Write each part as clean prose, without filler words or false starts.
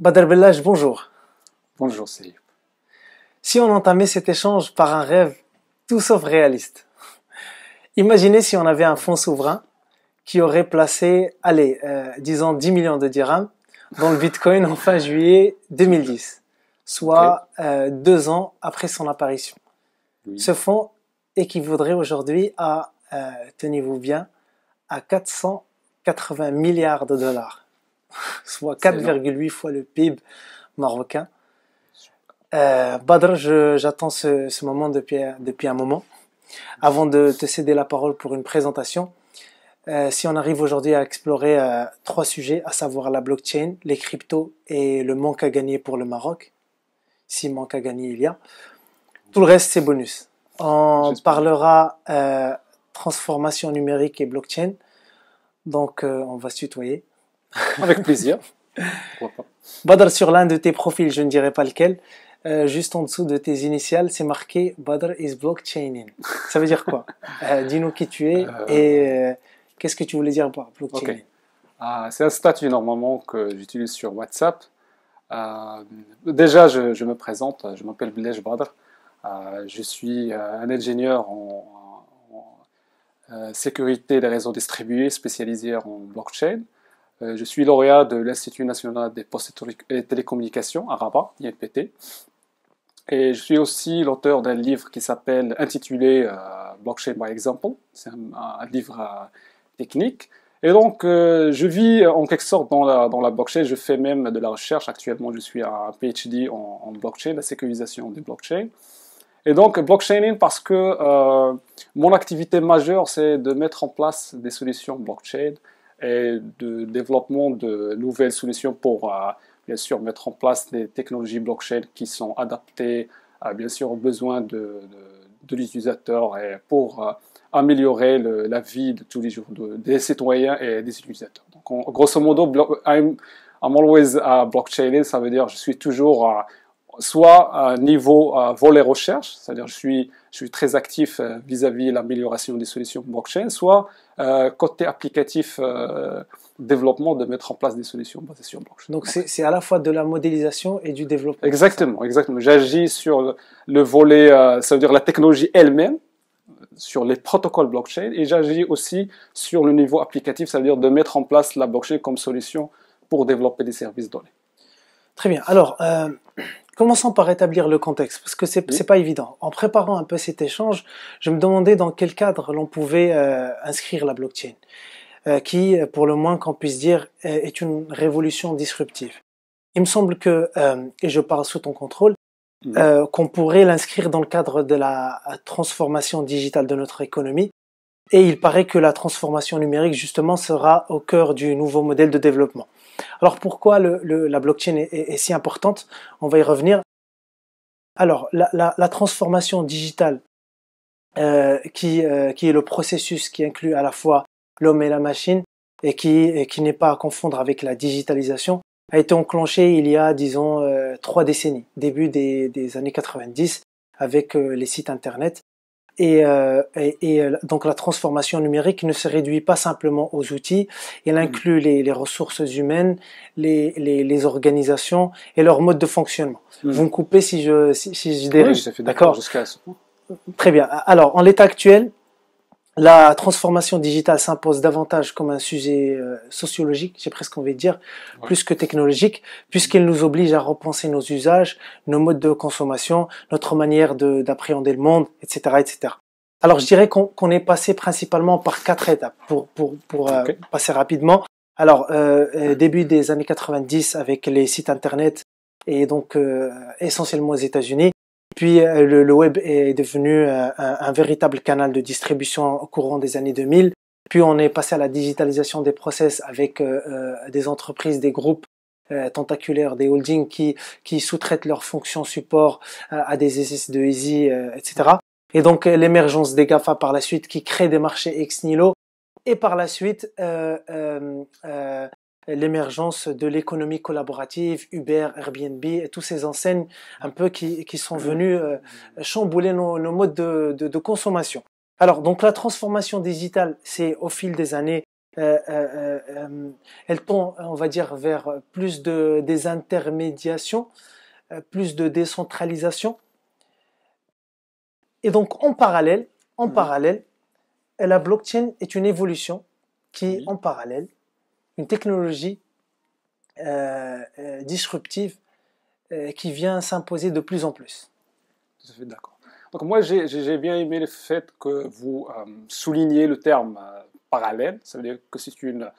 Badr Bellach, bonjour. Bonjour Céline. Si on entamait cet échange par un rêve tout sauf réaliste, imaginez si on avait un fonds souverain qui aurait placé, disons 10 millions de dirhams dans le Bitcoin en fin juillet 2010, soit 2 ans après son apparition. Oui. Ce fonds équivaudrait aujourd'hui à, tenez-vous bien, à 480 milliards de dollars, soit 4,8 fois le PIB marocain. Badr, j'attends ce moment depuis un moment. Avant de te céder la parole pour une présentation, si on arrive aujourd'hui à explorer 3 sujets, à savoir la blockchain, les cryptos et le manque à gagner pour le Maroc, si manque à gagner il y a, tout le reste c'est bonus. On parlera transformation numérique et blockchain, donc on va se tutoyer. Avec plaisir. Pourquoi pas. Badr, sur l'un de tes profils, je ne dirai pas lequel, juste en dessous de tes initiales, c'est marqué Badr is blockchaining. Ça veut dire quoi? Dis-nous qui tu es et qu'est-ce que tu voulais dire par blockchaining? C'est un statut normalement que j'utilise sur WhatsApp. Déjà, je me présente, je m'appelle Bellach Badr. Je suis un ingénieur en sécurité des réseaux distribués spécialisé en blockchain. Je suis lauréat de l'Institut national des postes et télécommunications à Rabat, INPT. Et je suis aussi l'auteur d'un livre qui s'appelle intitulé Blockchain by Example. C'est un livre technique. Et donc, je vis en quelque sorte dans la blockchain. Je fais même de la recherche. Actuellement, je suis un PhD en blockchain, la sécurisation des blockchains. Et donc, blockchaining parce que mon activité majeure, c'est de mettre en place des solutions blockchain et de développement de nouvelles solutions pour bien sûr mettre en place des technologies blockchain qui sont adaptées bien sûr aux besoins de l'utilisateur et pour améliorer la vie de tous les jours des citoyens et des utilisateurs. Donc grosso modo, I'm always blockchaining, ça veut dire je suis toujours soit à niveau volet recherche, c'est-à-dire je suis très actif vis-à-vis de l'amélioration des solutions blockchain, soit côté applicatif développement, de mettre en place des solutions basées sur blockchain. Donc c'est à la fois de la modélisation et du développement. Exactement. J'agis sur le volet, ça veut dire la technologie elle-même, sur les protocoles blockchain, et j'agis aussi sur le niveau applicatif, ça veut dire de mettre en place la blockchain comme solution pour développer des services donnés. Très bien. Alors, commençons par établir le contexte, parce que c'est pas évident. En préparant un peu cet échange, je me demandais dans quel cadre l'on pouvait inscrire la blockchain, qui, pour le moins qu'on puisse dire, est une révolution disruptive. Il me semble que, et je parle sous ton contrôle, qu'on pourrait l'inscrire dans le cadre de la transformation digitale de notre économie. Et il paraît que la transformation numérique, justement, sera au cœur du nouveau modèle de développement. Alors, pourquoi la blockchain est si importante? On va y revenir. Alors, la transformation digitale, qui est le processus qui inclut à la fois l'homme et la machine, et qui n'est pas à confondre avec la digitalisation, a été enclenchée il y a, disons, 3 décennies, début des années 90, avec les sites internet. Et donc la transformation numérique ne se réduit pas simplement aux outils, elle inclut les ressources humaines, les organisations et leur mode de fonctionnement. Vous me coupez si je dérive. Oui, je suis d'accord jusqu'à ce point. Très bien. Alors, en l'état actuel, la transformation digitale s'impose davantage comme un sujet sociologique, j'ai presque envie de dire, plus que technologique, puisqu'elle nous oblige à repenser nos usages, nos modes de consommation, notre manière d'appréhender le monde, etc., etc. Alors, je dirais qu'on est passé principalement par 4 étapes pour passer rapidement. Alors, début des années 90 avec les sites internet et donc essentiellement aux États-Unis. Puis le web est devenu un véritable canal de distribution au courant des années 2000. Puis on est passé à la digitalisation des process avec des entreprises, des groupes tentaculaires, des holdings qui sous-traitent leurs fonctions support à des SS2I, etc. Et donc l'émergence des GAFA par la suite qui créent des marchés ex nihilo. Et par la suite l'émergence de l'économie collaborative, Uber, Airbnb et toutes ces enseignes un peu qui sont venues chambouler nos modes de consommation. Alors donc la transformation digitale, c'est au fil des années elle tend, on va dire, vers plus de désintermédiation, plus de décentralisation. Et donc, en Mhm. parallèle, la blockchain est une évolution qui est Oui, en parallèle, une technologie disruptive qui vient s'imposer de plus en plus. tout à fait d'accord. Donc moi, j'ai bien aimé le fait que vous soulignez le terme parallèle. Ça veut dire que c'est une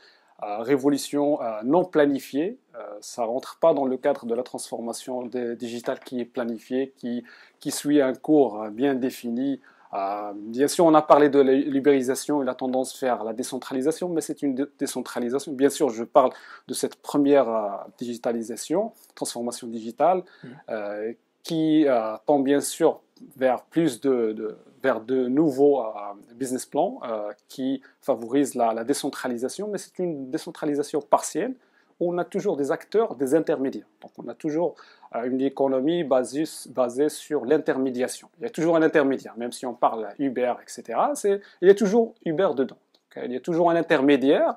révolution non planifiée. Ça ne rentre pas dans le cadre de la transformation digitale qui est planifiée, qui suit un cours bien défini. Bien sûr, on a parlé de la libéralisation et la tendance vers la décentralisation, mais c'est une décentralisation. Bien sûr, je parle de cette première digitalisation, transformation digitale, Mhm. qui tend bien sûr vers vers de nouveaux business plans qui favorisent la décentralisation, mais c'est une décentralisation partielle où on a toujours des acteurs, des intermédiaires. Donc on a toujours une économie basée sur l'intermédiation. Il y a toujours un intermédiaire, même si on parle Uber, etc. Il y a toujours Uber dedans. Donc, il y a toujours un intermédiaire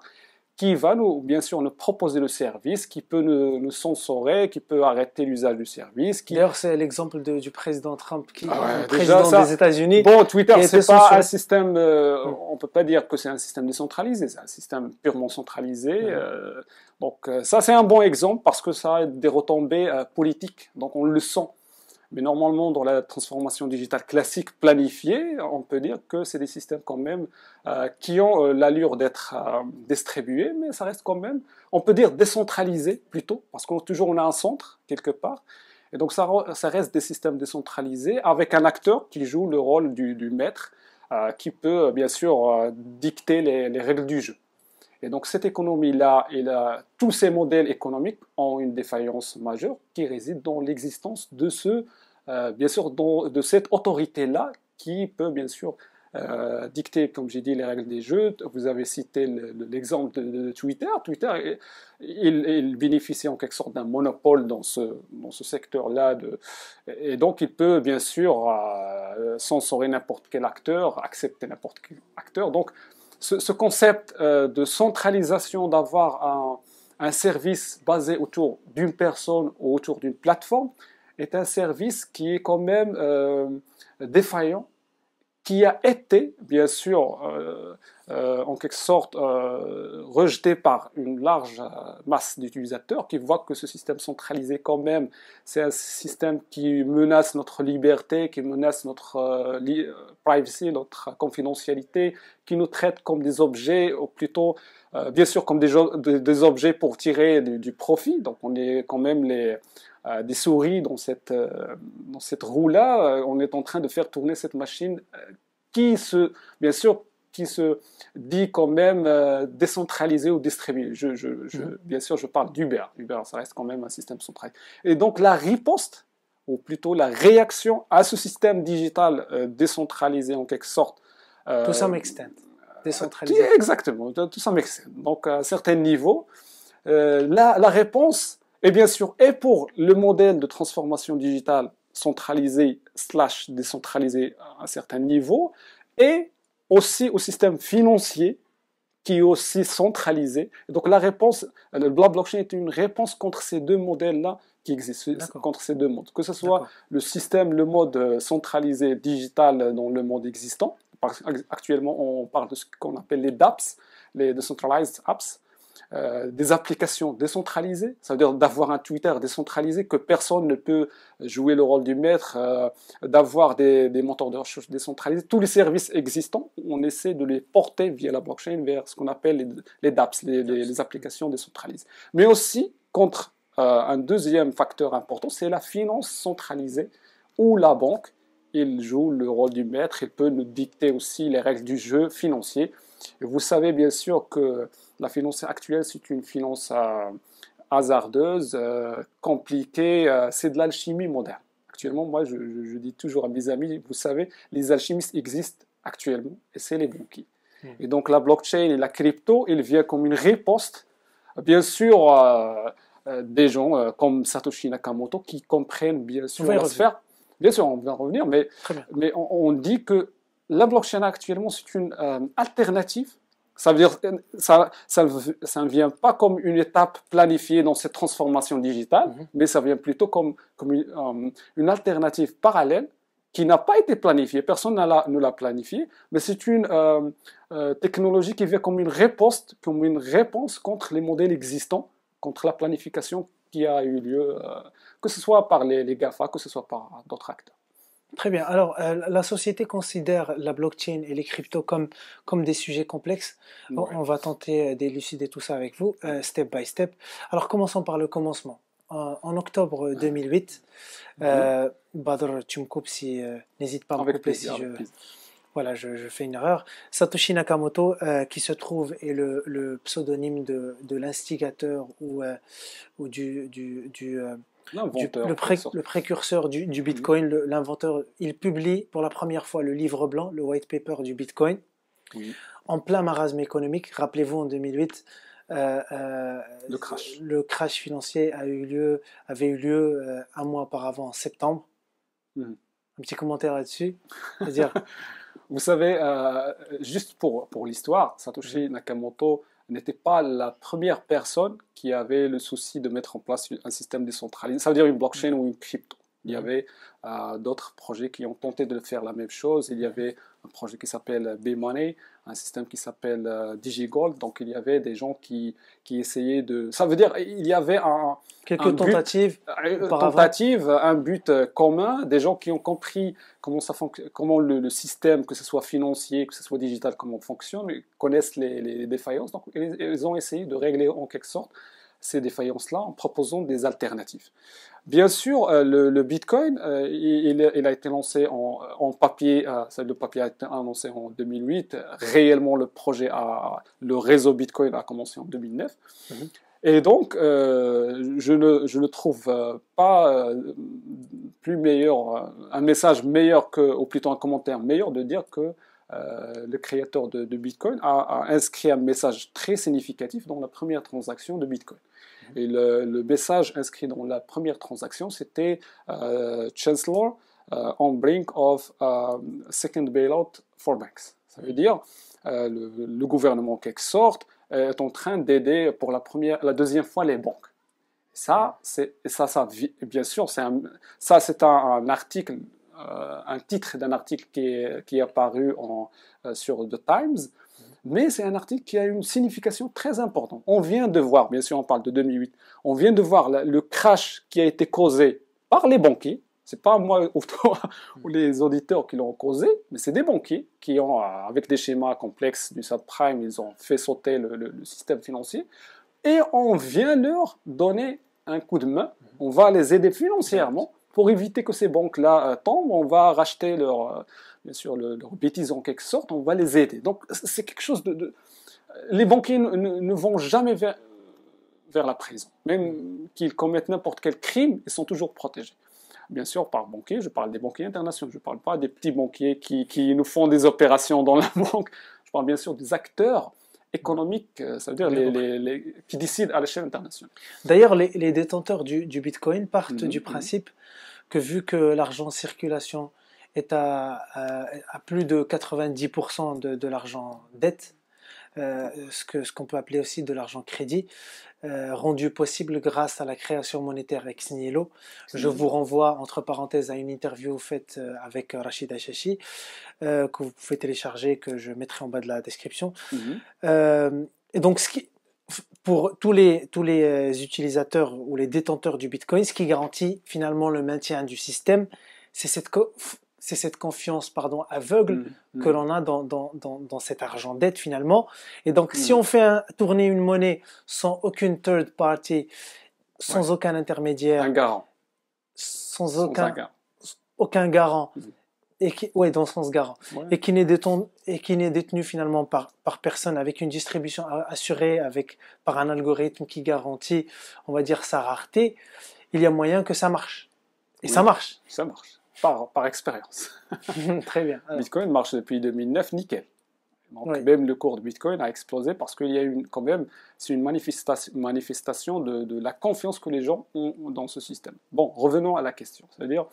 qui va nous, bien sûr, nous proposer le service, qui peut nous censurer, qui peut arrêter l'usage du service, qui... D'ailleurs, c'est l'exemple du président Trump, Ah le ouais, déjà, président des ça... États-Unis, Bon, Twitter, qui a été c'est pas un censuré. système... Mm. on peut pas dire que c'est un système décentralisé, c'est un système purement centralisé. Mhm. Donc, ça, c'est un bon exemple parce que ça a des retombées politiques. Donc, on le sent. Mais normalement, dans la transformation digitale classique planifiée, on peut dire que c'est des systèmes quand même qui ont l'allure d'être distribués, mais ça reste quand même, on peut dire décentralisé plutôt, parce qu'on toujours on a un centre quelque part. Et donc ça reste des systèmes décentralisés avec un acteur qui joue le rôle du maître, qui peut bien sûr dicter les règles du jeu. Et donc cette économie-là tous ces modèles économiques ont une défaillance majeure qui réside dans l'existence de bien sûr, de cette autorité-là qui peut bien sûr dicter, comme j'ai dit, les règles des jeux. Vous avez cité l'exemple de Twitter. Twitter, il bénéficie en quelque sorte d'un monopole dans ce secteur-là. Et donc il peut bien sûr censurer n'importe quel acteur, accepter n'importe quel acteur. Donc ce concept de centralisation, d'avoir un service basé autour d'une personne ou autour d'une plateforme, est un service qui est quand même défaillant, qui a été, bien sûr, en quelque sorte rejeté par une large masse d'utilisateurs qui voient que ce système centralisé, quand même, c'est un système qui menace notre liberté, qui menace notre privacy, notre confidentialité, qui nous traite comme des objets, ou plutôt, bien sûr, comme des objets pour tirer du profit. Donc, on est quand même des souris dans cette roue-là. On est en train de faire tourner cette machine bien sûr, qui se dit quand même décentralisé ou distribué. Bien sûr, je parle d'Uber. Uber, ça reste quand même un système centralisé. Et donc, la riposte, ou plutôt la réaction à ce système digital décentralisé en quelque sorte, To euh, some extent, décentralisé. exactement, tout ça m'excède. Donc, à un certain niveau, la réponse est bien sûr et pour le modèle de transformation digitale centralisé slash décentralisé à un certain niveau, et aussi au système financier qui est aussi centralisé. Et donc la réponse, le blockchain est une réponse contre ces deux modèles-là qui existent, contre ces deux modes. Que ce soit le système, le mode centralisé digital dans le monde existant. Actuellement, on parle de ce qu'on appelle les DApps, les Decentralized Apps, des applications décentralisées, ça veut dire d'avoir un Twitter décentralisé, que personne ne peut jouer le rôle du maître, d'avoir des moteurs de recherche décentralisés. Tous les services existants, on essaie de les porter via la blockchain vers ce qu'on appelle les DApps, les applications décentralisées. Mais aussi, contre un deuxième facteur important, c'est la finance centralisée, où la banque, il joue le rôle du maître, il peut nous dicter aussi les règles du jeu financier. Et vous savez bien sûr que la finance actuelle, c'est une finance hasardeuse, compliquée, c'est de l'alchimie moderne. Actuellement, moi, je dis toujours à mes amis, vous savez, les alchimistes existent actuellement, et c'est les banquiers. Et donc, la blockchain et la crypto, il vient comme une riposte, bien sûr, des gens comme Satoshi Nakamoto qui comprennent bien sûr la sphère. Bien sûr, on va en revenir, mais on dit que la blockchain actuellement, c'est une alternative Ça veut dire, ça ne vient pas comme une étape planifiée dans cette transformation digitale, mais ça vient plutôt comme une alternative parallèle qui n'a pas été planifiée. Personne ne l'a planifiée, mais c'est une technologie qui vient comme une réponse contre les modèles existants, contre la planification qui a eu lieu, que ce soit par les GAFA, que ce soit par d'autres acteurs. Très bien. Alors, la société considère la blockchain et les cryptos comme des sujets complexes. Ouais. On va tenter d'élucider tout ça avec vous, step by step. Alors, commençons par le commencement. En octobre 2008, Badr, tu me coupes si... n'hésite pas à me couper si voilà, je fais une erreur. Satoshi Nakamoto, qui se trouve est le pseudonyme de l'instigateur ou le précurseur du Bitcoin, l'inventeur, il publie pour la première fois le livre blanc, le white paper du Bitcoin, en plein marasme économique. Rappelez-vous, en 2008, le crash financier avait eu lieu un mois auparavant, en septembre. Un petit commentaire là-dessus, c'est-à-dire... Vous savez, juste pour l'histoire, Satoshi Nakamoto n'était pas la première personne qui avait le souci de mettre en place un système décentralisé, ça veut dire une blockchain ou une crypto. Il y avait d'autres projets qui ont tenté de faire la même chose. Il y avait un projet qui s'appelle B-Money, un système qui s'appelle DigiGold. Donc il y avait des gens qui essayaient de... Ça veut dire il y avait quelques tentatives, un but commun, des gens qui ont compris comment le système, que ce soit financier, que ce soit digital, comment fonctionne, connaissent les défaillances. Donc ils ont essayé de régler en quelque sorte ces défaillances-là en proposant des alternatives. Bien sûr, le Bitcoin, il a été lancé en papier, le papier a été annoncé en 2008, réellement le réseau Bitcoin a commencé en 2009. Et donc, je ne trouve pas plus meilleur, un message meilleur ou plutôt un commentaire meilleur de dire que le créateur de Bitcoin a inscrit un message très significatif dans la première transaction de Bitcoin. Et le message inscrit dans la première transaction, c'était Chancellor on brink of second bailout for banks. Ça veut dire le gouvernement, en quelque sorte, est en train d'aider pour la deuxième fois les banques. Bien sûr, c'est un article, un titre d'un article qui est apparu sur The Times. Mais c'est un article qui a une signification très importante. On vient de voir, bien sûr on parle de 2008, on vient de voir le crash qui a été causé par les banquiers. C'est pas moi ou les auditeurs qui l'ont causé, mais c'est des banquiers qui ont, avec des schémas complexes du subprime, ils ont fait sauter le système financier. Et on vient leur donner un coup de main. On va les aider financièrement pour éviter que ces banques-là tombent. On va racheter bien sûr, leur bêtise en quelque sorte, on va les aider. Donc, c'est quelque chose Les banquiers ne vont jamais vers la prison. Même qu'ils commettent n'importe quel crime, ils sont toujours protégés. Bien sûr, par banquier, je parle des banquiers internationaux. Je ne parle pas des petits banquiers qui nous font des opérations dans la banque. Je parle bien sûr des acteurs économiques, ça veut dire qui décident à l'échelle internationale. D'ailleurs, les détenteurs du Bitcoin partent du principe que vu que l'argent en circulation est à plus de 90% de l'argent dette, ce qu'on peut appeler aussi de l'argent crédit, rendu possible grâce à la création monétaire ex nihilo. Je vous renvoie entre parenthèses à une interview faite avec Rachid Achachi que vous pouvez télécharger, que je mettrai en bas de la description. Et donc, pour tous les utilisateurs ou les détenteurs du Bitcoin, ce qui garantit finalement le maintien du système, c'est cette confiance aveugle que l'on a dans cet argent dette finalement. Et donc, si on fait tourner une monnaie sans aucune third party, sans aucun intermédiaire, un garant, sans aucun garant, dans le sens garant, et qui n'est détenu finalement par personne, avec une distribution assurée, par un algorithme qui garantit, on va dire, sa rareté, il y a moyen que ça marche. Et ça marche. Ça marche. Par expérience. Très bien. Alors. Bitcoin marche depuis 2009, nickel. Donc même le cours de Bitcoin a explosé parce qu'il y a c'est une manifestation de la confiance que les gens ont dans ce système. Bon, revenons à la question. C'est-à-dire,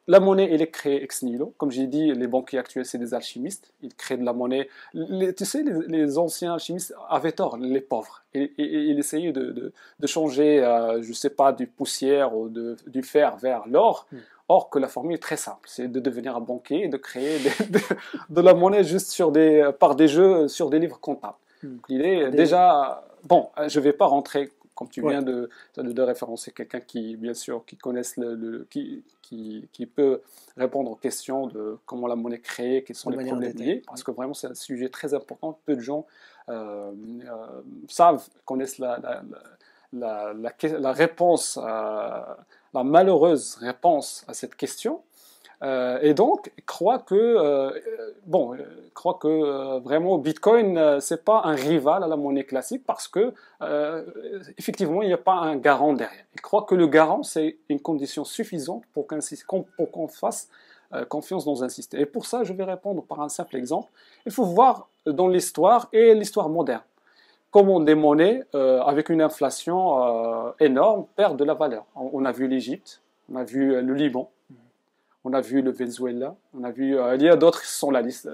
la monnaie, elle est créée ex nihilo. Comme j'ai dit, les banquiers actuels, c'est des alchimistes. Ils créent de la monnaie. Tu sais, les anciens alchimistes avaient tort, les pauvres. Ils essayaient de changer, je ne sais pas, du poussière ou du fer vers l'or. Or que la formule est très simple. C'est de devenir un banquier et de créer de la monnaie juste par des jeux sur des livres comptables. L'idée, déjà... Bon, je ne vais pas rentrer... Comme tu viens de référencer quelqu'un qui, bien sûr, qui connaisse qui peut répondre aux questions de comment la monnaie est créée, quels sont les problèmes liés, parce que vraiment c'est un sujet très important. Peu de gens connaissent la réponse, la malheureuse réponse à cette question. Et donc, croit que vraiment Bitcoin, c'est pas un rival à la monnaie classique parce que effectivement, il n'y a pas un garant derrière. Il croit que le garant, c'est une condition suffisante pour qu'on fasse confiance dans un système. Et pour ça, je vais répondre par un simple exemple. Il faut voir dans l'histoire et l'histoire moderne comment des monnaies avec une inflation énorme perdent de la valeur. On a vu l'Égypte, on a vu le Liban. On a vu le Venezuela, on a vu, il y a d'autres qui sont la liste.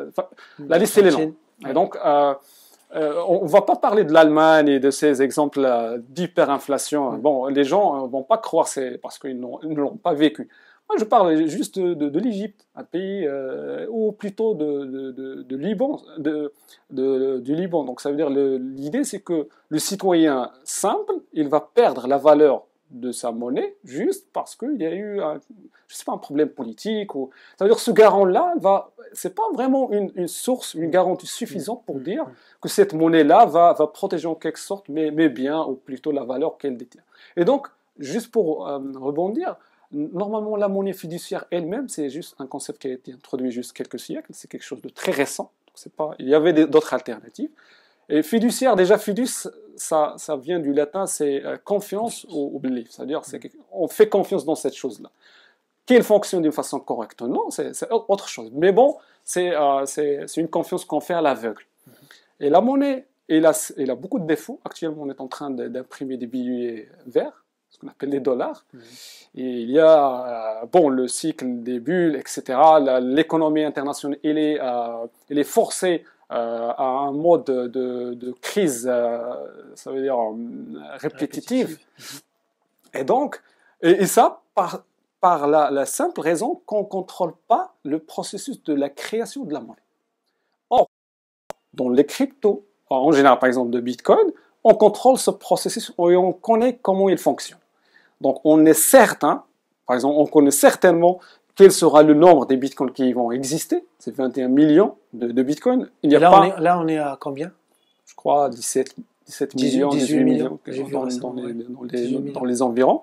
La liste, elle est longue. Et donc, on ne va pas parler de l'Allemagne et de ces exemples d'hyperinflation. Bon, les gens ne vont pas croire parce qu'ils ne l'ont pas vécu. Moi, je parle juste de l'Égypte, un pays, ou plutôt de Liban, du Liban. Donc, ça veut dire, l'idée, c'est que le citoyen simple, il va perdre la valeur de sa monnaie juste parce qu'il y a eu un problème politique. Ça veut dire que ce garant-là, c'est pas vraiment une source, une garantie suffisante pour dire que cette monnaie-là va protéger en quelque sorte mes biens ou plutôt la valeur qu'elle détient. Et donc, juste pour rebondir, normalement la monnaie fiduciaire elle-même, c'est juste un concept qui a été introduit juste quelques siècles, c'est quelque chose de très récent. Il y avait d'autres alternatives. Et fiduciaire, déjà fiduce, ça vient du latin, c'est confiance ou belief, c'est-à-dire on fait confiance dans cette chose-là. Qu'elle fonctionne d'une façon correcte, non, c'est autre chose. Mais bon, c'est une confiance qu'on fait à l'aveugle. Et la monnaie, elle a beaucoup de défauts. Actuellement, on est en train d'imprimer des billets verts, ce qu'on appelle les dollars. Et il y a le cycle des bulles, etc. L'économie internationale, elle est forcée à un mode de crise, ça veut dire répétitive. Et donc, et ça par la simple raison qu'on ne contrôle pas le processus de la création de la monnaie. Or, dans les cryptos, en général par exemple de Bitcoin, on contrôle ce processus et on connaît comment il fonctionne. Donc on est certain, par exemple, on connaît certainement quel sera le nombre des bitcoins qui vont exister. C'est 21 millions de bitcoins. Là, on est à combien? Je crois 17 millions, 18 millions dans les environs.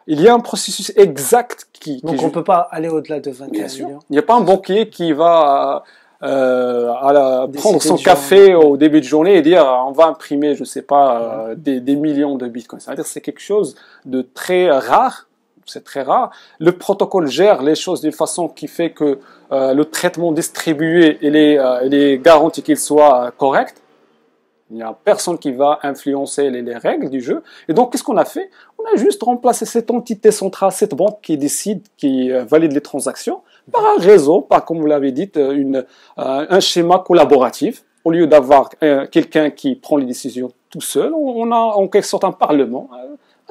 Il y a un processus exact Donc on ne peut pas aller au-delà de 21 millions. Il n'y a pas un banquier qui va prendre son café au début de journée et dire on va imprimer, je ne sais pas, des millions de bitcoins. C'est-à-dire que c'est quelque chose de très rare. C'est très rare. Le protocole gère les choses d'une façon qui fait que le traitement distribué, il est garanti qu'il soit correct. Il n'y a personne qui va influencer les règles du jeu. Et donc, qu'est-ce qu'on a fait? On a juste remplacé cette entité centrale, cette banque qui décide, qui valide les transactions, par un réseau, comme vous l'avez dit, un schéma collaboratif. Au lieu d'avoir quelqu'un qui prend les décisions tout seul, on a en quelque sorte un parlement,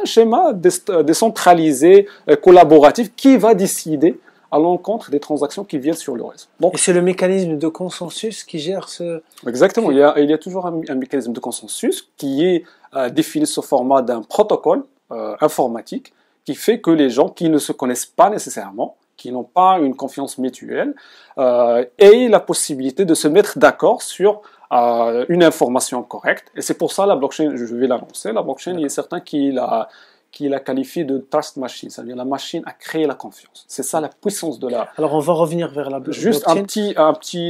un schéma décentralisé, collaboratif, qui va décider à l'encontre des transactions qui viennent sur le réseau. Donc, et c'est le mécanisme de consensus qui gère ce... Exactement, il y a toujours un mécanisme de consensus qui est défini sous format d'un protocole informatique qui fait que les gens qui ne se connaissent pas nécessairement, qui n'ont pas une confiance mutuelle, aient la possibilité de se mettre d'accord sur une information correcte. Et c'est pour ça la blockchain, je vais l'annoncer, la blockchain, il est certain qu'il a qualifié de trust machine, c'est-à-dire la machine a créé la confiance. C'est ça la puissance de la... Alors on va revenir vers la blockchain. Juste un petit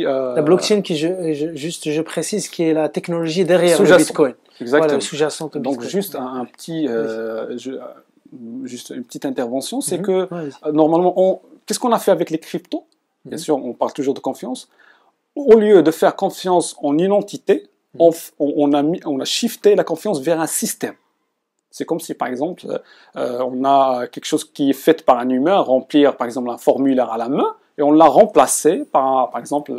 la blockchain qui, je précise, qui est la technologie derrière le Bitcoin. Exactement. Voilà, sous-jacente au Bitcoin. Donc juste juste une petite intervention, c'est que normalement, qu'est-ce qu'on a fait avec les cryptos? Bien sûr, on parle toujours de confiance. Au lieu de faire confiance en une entité, on a shifté la confiance vers un système. C'est comme si, par exemple, on a quelque chose qui est fait par un humain, remplir, par exemple, un formulaire à la main, et on l'a remplacé par exemple,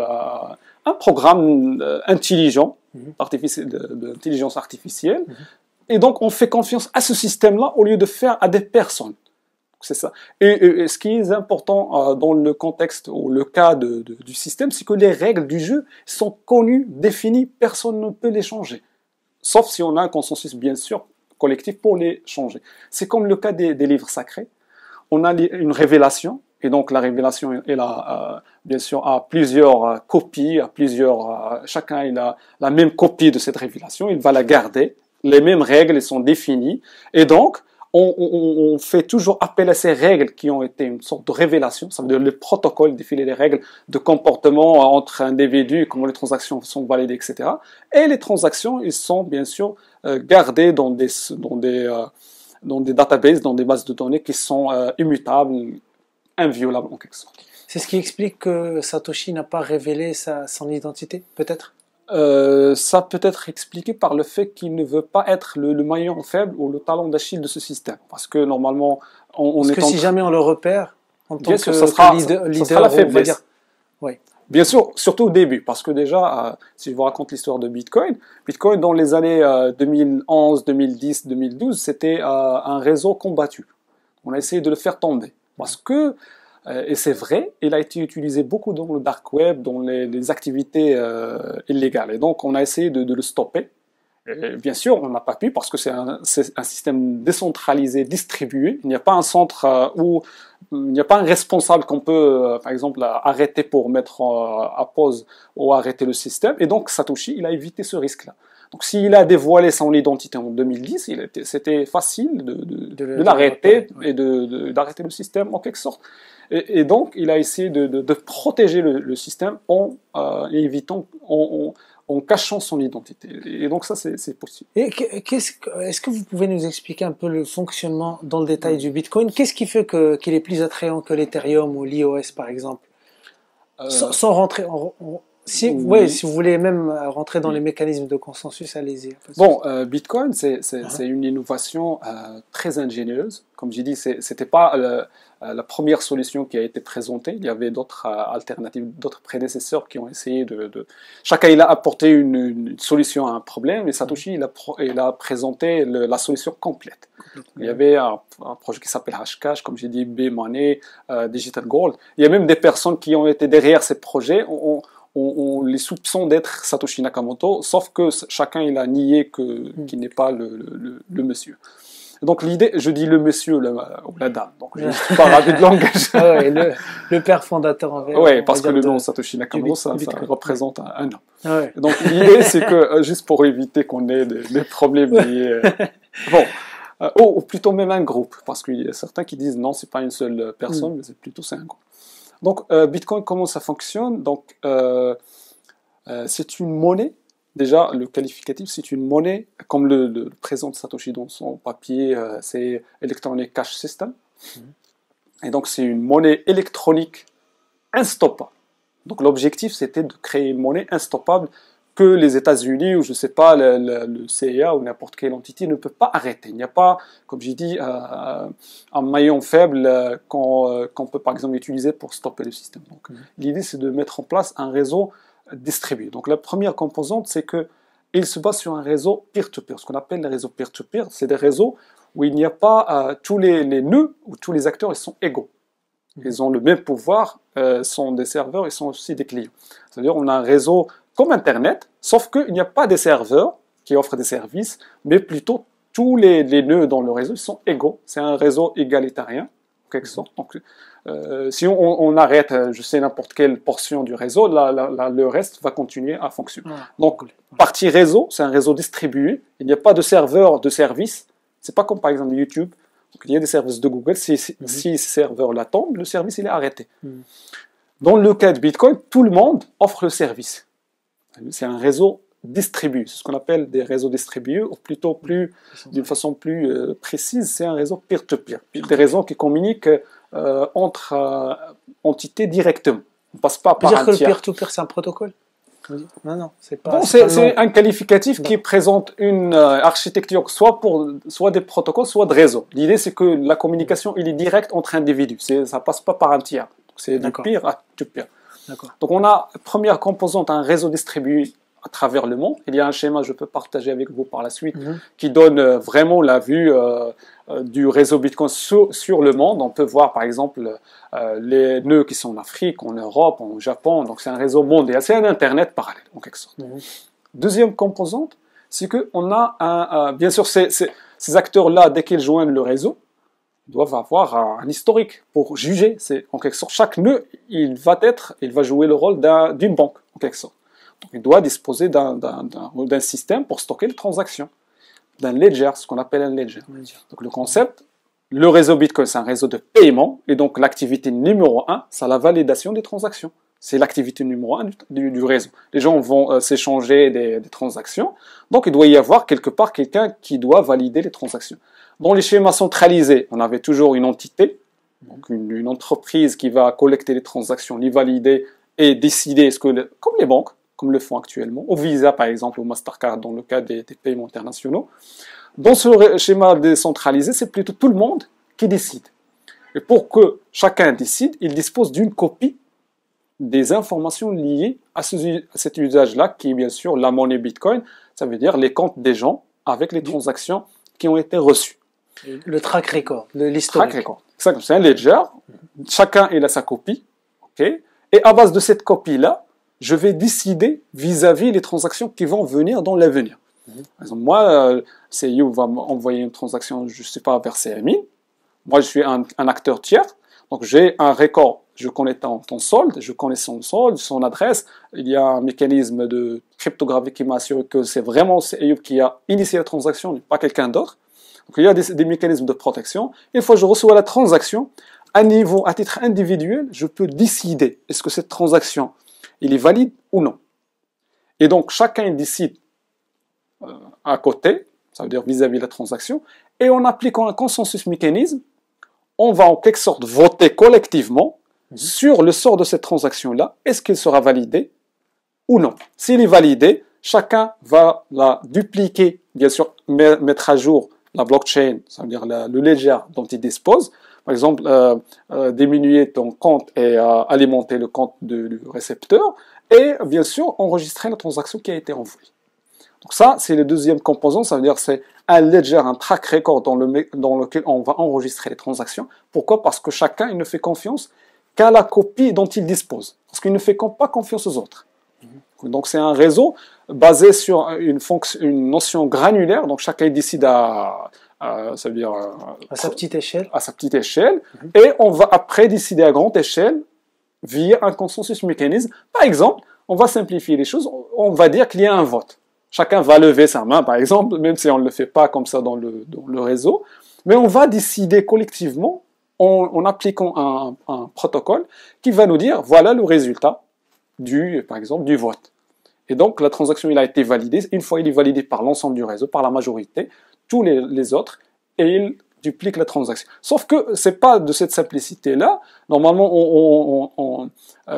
un programme intelligent, d'intelligence artificielle. Et donc, on fait confiance à ce système-là au lieu de faire à des personnes. C'est ça. Et ce qui est important dans le contexte ou le cas du système, c'est que les règles du jeu sont connues, définies, personne ne peut les changer. Sauf si on a un consensus, bien sûr, collectif pour les changer. C'est comme le cas des livres sacrés. On a une révélation, et donc la révélation, elle a, bien sûr, a plusieurs copies, chacun il a la même copie de cette révélation, il va la garder, les mêmes règles elles sont définies, et donc on fait toujours appel à ces règles qui ont été une sorte de révélation, ça veut dire le protocole définit les règles de comportement entre individus, comment les transactions sont validées, etc. Et les transactions, ils sont bien sûr gardées dans des databases, dans des bases de données qui sont immutables, inviolables en quelque sorte. C'est ce qui explique que Satoshi n'a pas révélé son identité, peut-être? Ça peut être expliqué par le fait qu'il ne veut pas être le maillon faible ou le talon d'Achille de ce système. Parce que normalement, Parce que si jamais on le repère, en tant que leader, ça sera la faiblesse. On va dire... Oui. Bien sûr, surtout au début, parce que déjà, si je vous raconte l'histoire de Bitcoin, dans les années 2011, 2010, 2012, c'était un réseau combattu. On a essayé de le faire tomber. Parce que et c'est vrai, il a été utilisé beaucoup dans le dark web, dans les activités illégales. Et donc, on a essayé de le stopper. Et bien sûr, on n'a pas pu parce que c'est un système décentralisé, distribué. Il n'y a pas un centre où il n'y a pas un responsable qu'on peut, par exemple, arrêter pour mettre à pause ou arrêter le système. Et donc, Satoshi, il a évité ce risque-là. Donc, s'il a dévoilé son identité en 2010, c'était facile de l'arrêter et d'arrêter le système en quelque sorte. Et donc, il a essayé de protéger le système en évitant, en cachant son identité. Et donc, ça, c'est possible. Et est-ce que vous pouvez nous expliquer un peu le fonctionnement dans le détail du Bitcoin? Qu'est-ce qui fait qu'il est plus attrayant que l'Ethereum ou l'IOS, par exemple? Sans rentrer si vous voulez même rentrer dans les mécanismes de consensus, allez-y. Bon, Bitcoin, c'est une innovation très ingénieuse. Comme j'ai dit, c'était pas la première solution qui a été présentée. Il y avait d'autres alternatives, d'autres prédécesseurs qui ont essayé Chacun il a apporté une solution à un problème, et Satoshi il a présenté la solution complète. Il y avait un projet qui s'appelle Hashcash, comme j'ai dit, B-Money, Digital Gold. Il y a même des personnes qui ont été derrière ces projets. On les soupçonne d'être Satoshi Nakamoto, sauf que chacun il a nié qu'il n'est pas le monsieur. Donc l'idée, je dis le monsieur ou la dame, donc je ne suis pas ravi de langage. Ah ouais, le père fondateur. Oui, parce que le nom Satoshi Nakamoto, ça représente un homme. Ah ouais. Donc l'idée, c'est que, juste pour éviter qu'on ait des problèmes liés... ou plutôt même un groupe, parce qu'il y a certains qui disent non, c'est pas une seule personne, mais c'est un groupe. Donc, Bitcoin, comment ça fonctionne? Donc, c'est une monnaie. Déjà, le qualificatif, c'est une monnaie, comme le présente Satoshi dans son papier, c'est Electronic Cash System. Et donc, c'est une monnaie électronique instoppable. Donc, l'objectif, c'était de créer une monnaie instoppable que les États-Unis ou je ne sais pas, le CIA ou n'importe quelle entité ne peut pas arrêter. Il n'y a pas, comme j'ai dit, un maillon faible qu'on peut par exemple utiliser pour stopper le système. Donc, l'idée, c'est de mettre en place un réseau distribué. Donc, la première composante, c'est qu'il se base sur un réseau peer-to-peer. Ce qu'on appelle les réseaux peer-to-peer, c'est des réseaux où il n'y a pas tous les nœuds, où tous les acteurs ils sont égaux. Ils ont le même pouvoir, sont des serveurs, ils sont aussi des clients. C'est-à-dire on a un réseau comme Internet, sauf qu'il n'y a pas des serveurs qui offrent des services, mais plutôt tous les nœuds dans le réseau sont égaux. C'est un réseau égalitarien, en quelque sorte. Donc, si on arrête, je sais, n'importe quelle portion du réseau, le reste va continuer à fonctionner. Donc, partie réseau, c'est un réseau distribué. Il n'y a pas de serveur de service. C'est pas comme par exemple YouTube. Donc, il y a des services de Google. Si ces serveurs-là tombent, le service il est arrêté. Dans le cas de Bitcoin, tout le monde offre le service. C'est un réseau distribué. C'est ce qu'on appelle des réseaux distribués, ou plutôt d'une façon plus précise, c'est un réseau peer-to-peer. Des réseaux qui communiquent entre entités directement. On ne passe pas par un tiers. Dire que le peer-to-peer, c'est un protocole? Non, non, c'est pas. Bon, C'est pas le c'est nom. un qualificatif qui présente une architecture soit des protocoles, soit de réseaux. L'idée, c'est que la communication, il est directe entre individus. Ça passe pas par un tiers. C'est du D'accord. pire à du pire. D'accord. Donc, on a première composante, un réseau distribué à travers le monde. Il y a un schéma, je peux partager avec vous par la suite, qui donne vraiment la vue du réseau Bitcoin sur le monde. On peut voir, par exemple, les nœuds qui sont en Afrique, en Europe, au Japon. Donc, c'est un réseau mondial. C'est un Internet parallèle, en quelque sorte. Deuxième composante, c'est qu'on a bien sûr, ces acteurs-là, dès qu'ils joignent le réseau, doivent avoir un historique pour juger. C'est en quelque sorte, chaque nœud, il va jouer le rôle d'une banque, en quelque sorte. Donc, il doit disposer d'un système pour stocker les transactions, d'un ledger, ce qu'on appelle un ledger. Donc, le concept, le réseau Bitcoin, c'est un réseau de paiement, et donc l'activité numéro 1, c'est la validation des transactions. C'est l'activité numéro 1 du réseau. Les gens vont s'échanger des transactions, donc il doit y avoir quelque part quelqu'un qui doit valider les transactions. Dans les schémas centralisés, on avait toujours une entité, donc une entreprise qui va collecter les transactions, les valider et décider, comme les banques, comme le font actuellement, au Visa par exemple, au Mastercard dans le cas des paiements internationaux. Dans ce schéma décentralisé, c'est plutôt tout le monde qui décide. Et pour que chacun décide, il dispose d'une copie des informations liées à cet usage-là, qui est bien sûr la monnaie Bitcoin, ça veut dire les comptes des gens avec les transactions qui ont été reçues. Le track record, l'historique. Track record. C'est un ledger, chacun il a sa copie, ok, et à base de cette copie-là, je vais décider vis-à-vis les transactions qui vont venir dans l'avenir. Par exemple, moi, CIO va m'envoyer une transaction, je ne sais pas, vers CMI. Moi, je suis un acteur tiers, donc j'ai un record. Je connais ton solde, je connais son solde, son adresse. Il y a un mécanisme de cryptographie qui m'assure que c'est vraiment CIO qui a initié la transaction, pas quelqu'un d'autre. Donc il y a des mécanismes de protection. Une fois que je reçois la transaction, à titre individuel, je peux décider est-ce que cette transaction il est valide ou non. Et donc, chacun décide à côté, ça veut dire vis-à-vis de la transaction, et en appliquant un consensus mécanisme, on va en quelque sorte voter collectivement sur le sort de cette transaction-là. Est-ce qu'il sera validé ou non? S'il est validé, chacun va la dupliquer, bien sûr, mettre à jour la blockchain, ça veut dire le ledger dont il dispose. Par exemple, diminuer ton compte et alimenter le compte du récepteur, et bien sûr, enregistrer la transaction qui a été envoyée. Donc ça, c'est le deuxième composant, ça veut dire c'est un ledger, un track record dans lequel on va enregistrer les transactions. Pourquoi? Parce que chacun, il ne fait confiance qu'à la copie dont il dispose, parce qu'il ne fait pas confiance aux autres. Donc c'est un réseau basé sur une notion granulaire, donc chacun décide ça veut dire À sa petite échelle. À sa petite échelle, et on va après décider à grande échelle via un consensus mécanisme. Par exemple, on va simplifier les choses, on va dire qu'il y a un vote. Chacun va lever sa main, par exemple, même si on ne le fait pas comme ça dans le réseau, mais on va décider collectivement en appliquant un protocole qui va nous dire voilà le résultat par exemple, du vote. Et donc la transaction il a été validée. Une fois il est validé par l'ensemble du réseau, par la majorité, tous les autres, et il duplique la transaction. Sauf que c'est pas de cette simplicité-là. Normalement,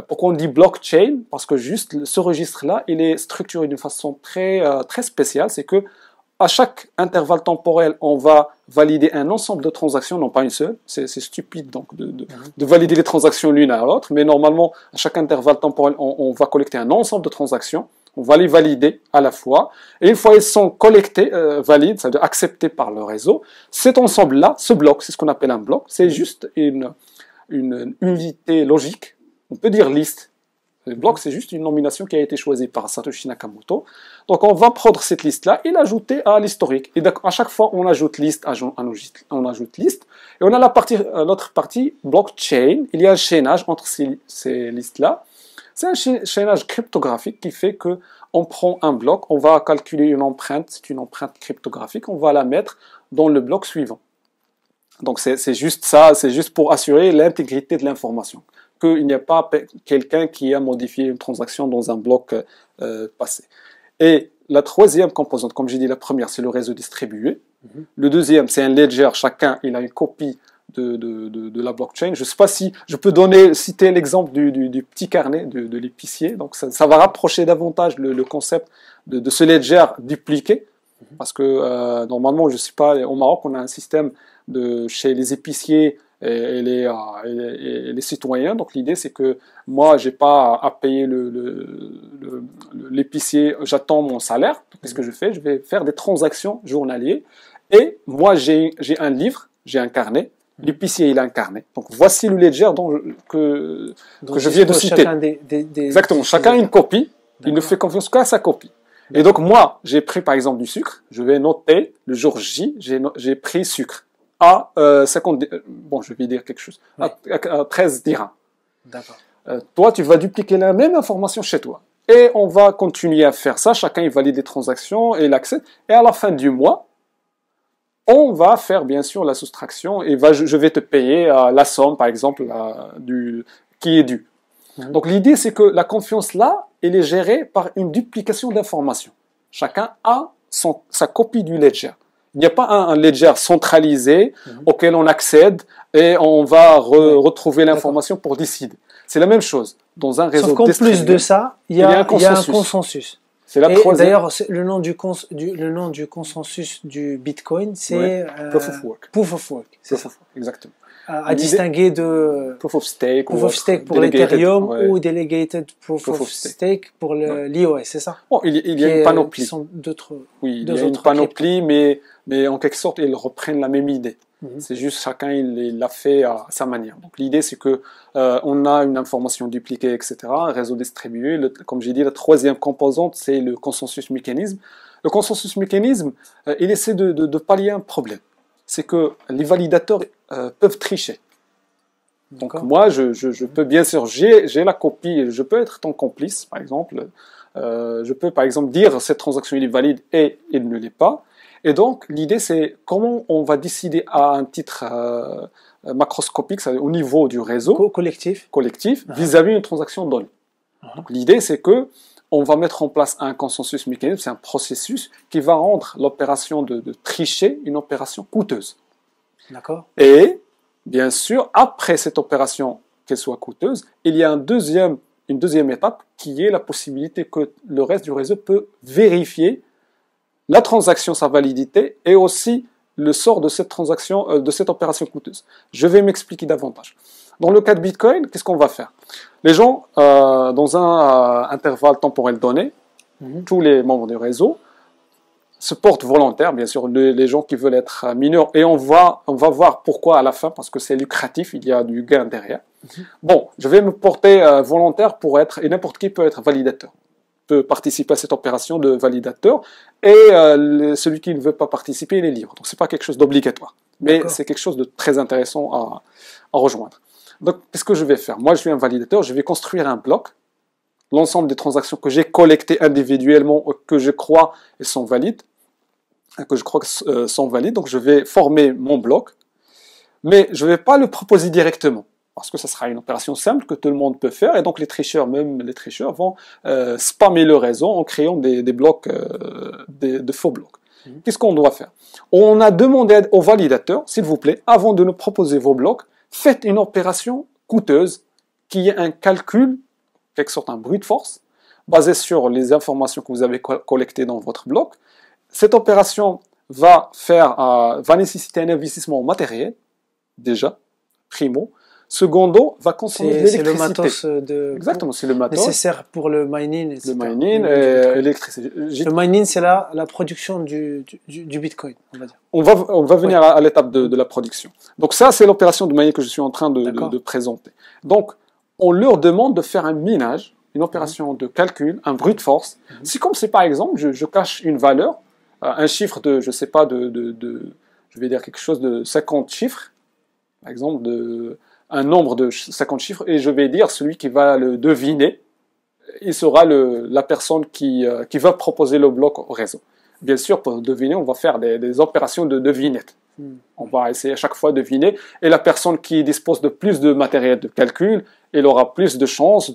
pourquoi on dit blockchain? Parce que juste ce registre-là, il est structuré d'une façon très spéciale. C'est que à chaque intervalle temporel, on va valider un ensemble de transactions, non pas une seule. C'est stupide donc de valider les transactions l'une à l'autre, mais normalement, à chaque intervalle temporel, on va collecter un ensemble de transactions. On va les valider à la fois. Et une fois ils sont collectés, valides, c'est-à-dire acceptés par le réseau, cet ensemble-là, ce bloc, c'est ce qu'on appelle un bloc, c'est juste une unité logique. On peut dire liste. Le bloc, c'est juste une nomination qui a été choisie par Satoshi Nakamoto. Donc on va prendre cette liste-là et l'ajouter à l'historique. Et donc à chaque fois, on ajoute liste, on ajoute liste. Et on a l'autre partie, blockchain. Il y a un chaînage entre ces listes-là. C'est un chaînage cryptographique qui fait que on prend un bloc, on va calculer une empreinte, c'est une empreinte cryptographique, on va la mettre dans le bloc suivant. Donc c'est juste ça, c'est juste pour assurer l'intégrité de l'information, qu'il n'y a pas quelqu'un qui a modifié une transaction dans un bloc passé. Et la troisième composante, comme j'ai dit, la première, c'est le réseau distribué. Le deuxième, c'est un ledger, chacun il a une copie de la blockchain. Je ne sais pas si je peux citer l'exemple du petit carnet de l'épicier. Donc ça va rapprocher davantage le concept de ce ledger dupliqué. Parce que normalement, je ne sais pas, au Maroc, on a un système chez les épiciers et les citoyens. Donc l'idée, c'est que moi, j'ai pas à payer l'épicier, j'attends mon salaire. Qu'est-ce que je fais? Je vais faire des transactions journalières. Et moi, j'ai un livre, j'ai un carnet. L'épicier, il a un carnet. Donc voici le ledger que je viens de citer. Exactement. Chacun a une copie. Il ne fait confiance qu'à sa copie. Et donc moi, j'ai pris par exemple du sucre. Je vais noter le jour J, j'ai pris sucre à 50. Bon, je vais dire quelque chose. Oui. À 13 dirhams. D'accord. Toi, tu vas dupliquer la même information chez toi. Et on va continuer à faire ça. Chacun il valide les transactions et l'accepte. Et à la fin du mois, on va faire bien sûr la soustraction et je vais te payer la somme, par exemple, qui est due. Donc l'idée, c'est que la confiance là, elle est gérée par une duplication d'informations. Chacun a sa copie du ledger. Il n'y a pas un ledger centralisé auquel on accède et on va retrouver l'information pour décider. C'est la même chose dans un réseau. Sauf qu'en plus de ça, il y a un consensus. C'est la troisième. D'ailleurs, le nom du consensus du Bitcoin, c'est Proof of Work. Proof of Work. C'est ça, exactement. À distinguer de Proof of Stake pour l'Ethereum ou Delegated Proof of Stake pour l'IOS, c'est ça? Bon, il y a une panoplie. Oui, il y a une panoplie, mais en quelque sorte, ils reprennent la même idée. C'est juste chacun il l'a fait à sa manière. Donc l'idée c'est que on a une information dupliquée, etc. Un réseau distribué. Comme j'ai dit, la troisième composante c'est le consensus mécanisme. Le consensus mécanisme, il essaie de pallier un problème. C'est que les validateurs peuvent tricher. Donc moi je peux bien sûr j'ai la copie, je peux être ton complice par exemple. Je peux par exemple dire cette transaction il est valide et il ne l'est pas. Et donc, l'idée, c'est comment on va décider à un titre macroscopique, au niveau du réseau collectif, vis-à-vis d'une transaction donnée. Donc, l'idée, c'est que on va mettre en place un consensus mécanisme, c'est un processus qui va rendre l'opération de tricher une opération coûteuse. D'accord. Et, bien sûr, après cette opération, qu'elle soit coûteuse, il y a une deuxième étape qui est la possibilité que le reste du réseau peut vérifier la transaction, sa validité, et aussi le sort de cette transaction, de cette opération coûteuse. Je vais m'expliquer davantage. Dans le cas de Bitcoin, qu'est-ce qu'on va faire? Les gens, dans un intervalle temporel donné, tous les membres du réseau se portent volontaires, bien sûr, les gens qui veulent être mineurs, et on va voir pourquoi à la fin, parce que c'est lucratif, il y a du gain derrière. Bon, je vais me porter volontaire pour être, et n'importe qui peut être validateur. Peut participer à cette opération de validateur et celui qui ne veut pas participer, il est libre. Donc c'est pas quelque chose d'obligatoire, mais c'est quelque chose de très intéressant à rejoindre. Donc qu'est-ce que je vais faire? Moi je suis un validateur, je vais construire un bloc, l'ensemble des transactions que j'ai collectées individuellement, que je crois sont valides, donc je vais former mon bloc, mais je ne vais pas le proposer directement. Parce que ça sera une opération simple que tout le monde peut faire, et donc les tricheurs, même les tricheurs, vont spammer le réseau en créant des blocs, de faux blocs. Qu'est-ce qu'on doit faire? On a demandé aux validateurs, s'il vous plaît, avant de nous proposer vos blocs, faites une opération coûteuse qui est un calcul, quelque sorte un brute force, basé sur les informations que vous avez collectées dans votre bloc. Cette opération va nécessaiter un investissement matériel, déjà, primo. Secondo, va consommer de l'électricité. C'est le matos exactement, c'est le matos nécessaire pour le mining, etc. Le mining et l'électricité. Le mining, c'est la production du Bitcoin, on va dire. On va venir à l'étape de la production. Donc ça, c'est l'opération de mining que je suis en train de présenter. Donc, on leur demande de faire un minage, une opération de calcul, un brute force. C'est comme si, par exemple, je cache une valeur, un chiffre de, je sais pas, je vais dire quelque chose de 50 chiffres, par exemple, un nombre de 50 chiffres, et je vais dire celui qui va le deviner, il sera la personne qui va proposer le bloc au réseau. Bien sûr, pour deviner, on va faire des opérations de devinette. On va essayer à chaque fois de deviner, et la personne qui dispose de plus de matériel de calcul, elle aura plus de chances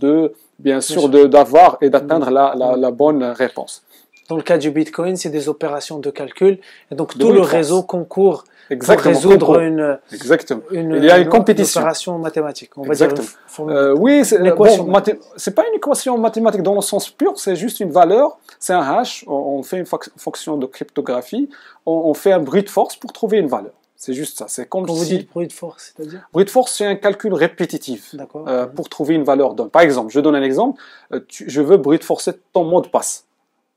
d'avoir et d'atteindre la bonne réponse. Dans le cas du Bitcoin, c'est des opérations de calcul, et donc De tout le brute force. réseau concourt pour Exactement. résoudre Exactement. Il y a une compétition. opération mathématique. On va Exactement. dire Oui, c'est équation bon, c'est pas une équation mathématique dans le sens pur, c'est juste une valeur, c'est un hash, on fait une fonction de cryptographie, on fait un brute force pour trouver une valeur. C'est juste ça. C'est comme Quand vous si dites brute force, c'est-à-dire brute force, c'est un calcul répétitif D'accord. pour trouver une valeur donne. Par exemple, je donne un exemple, je veux brute forcer ton mot de passe.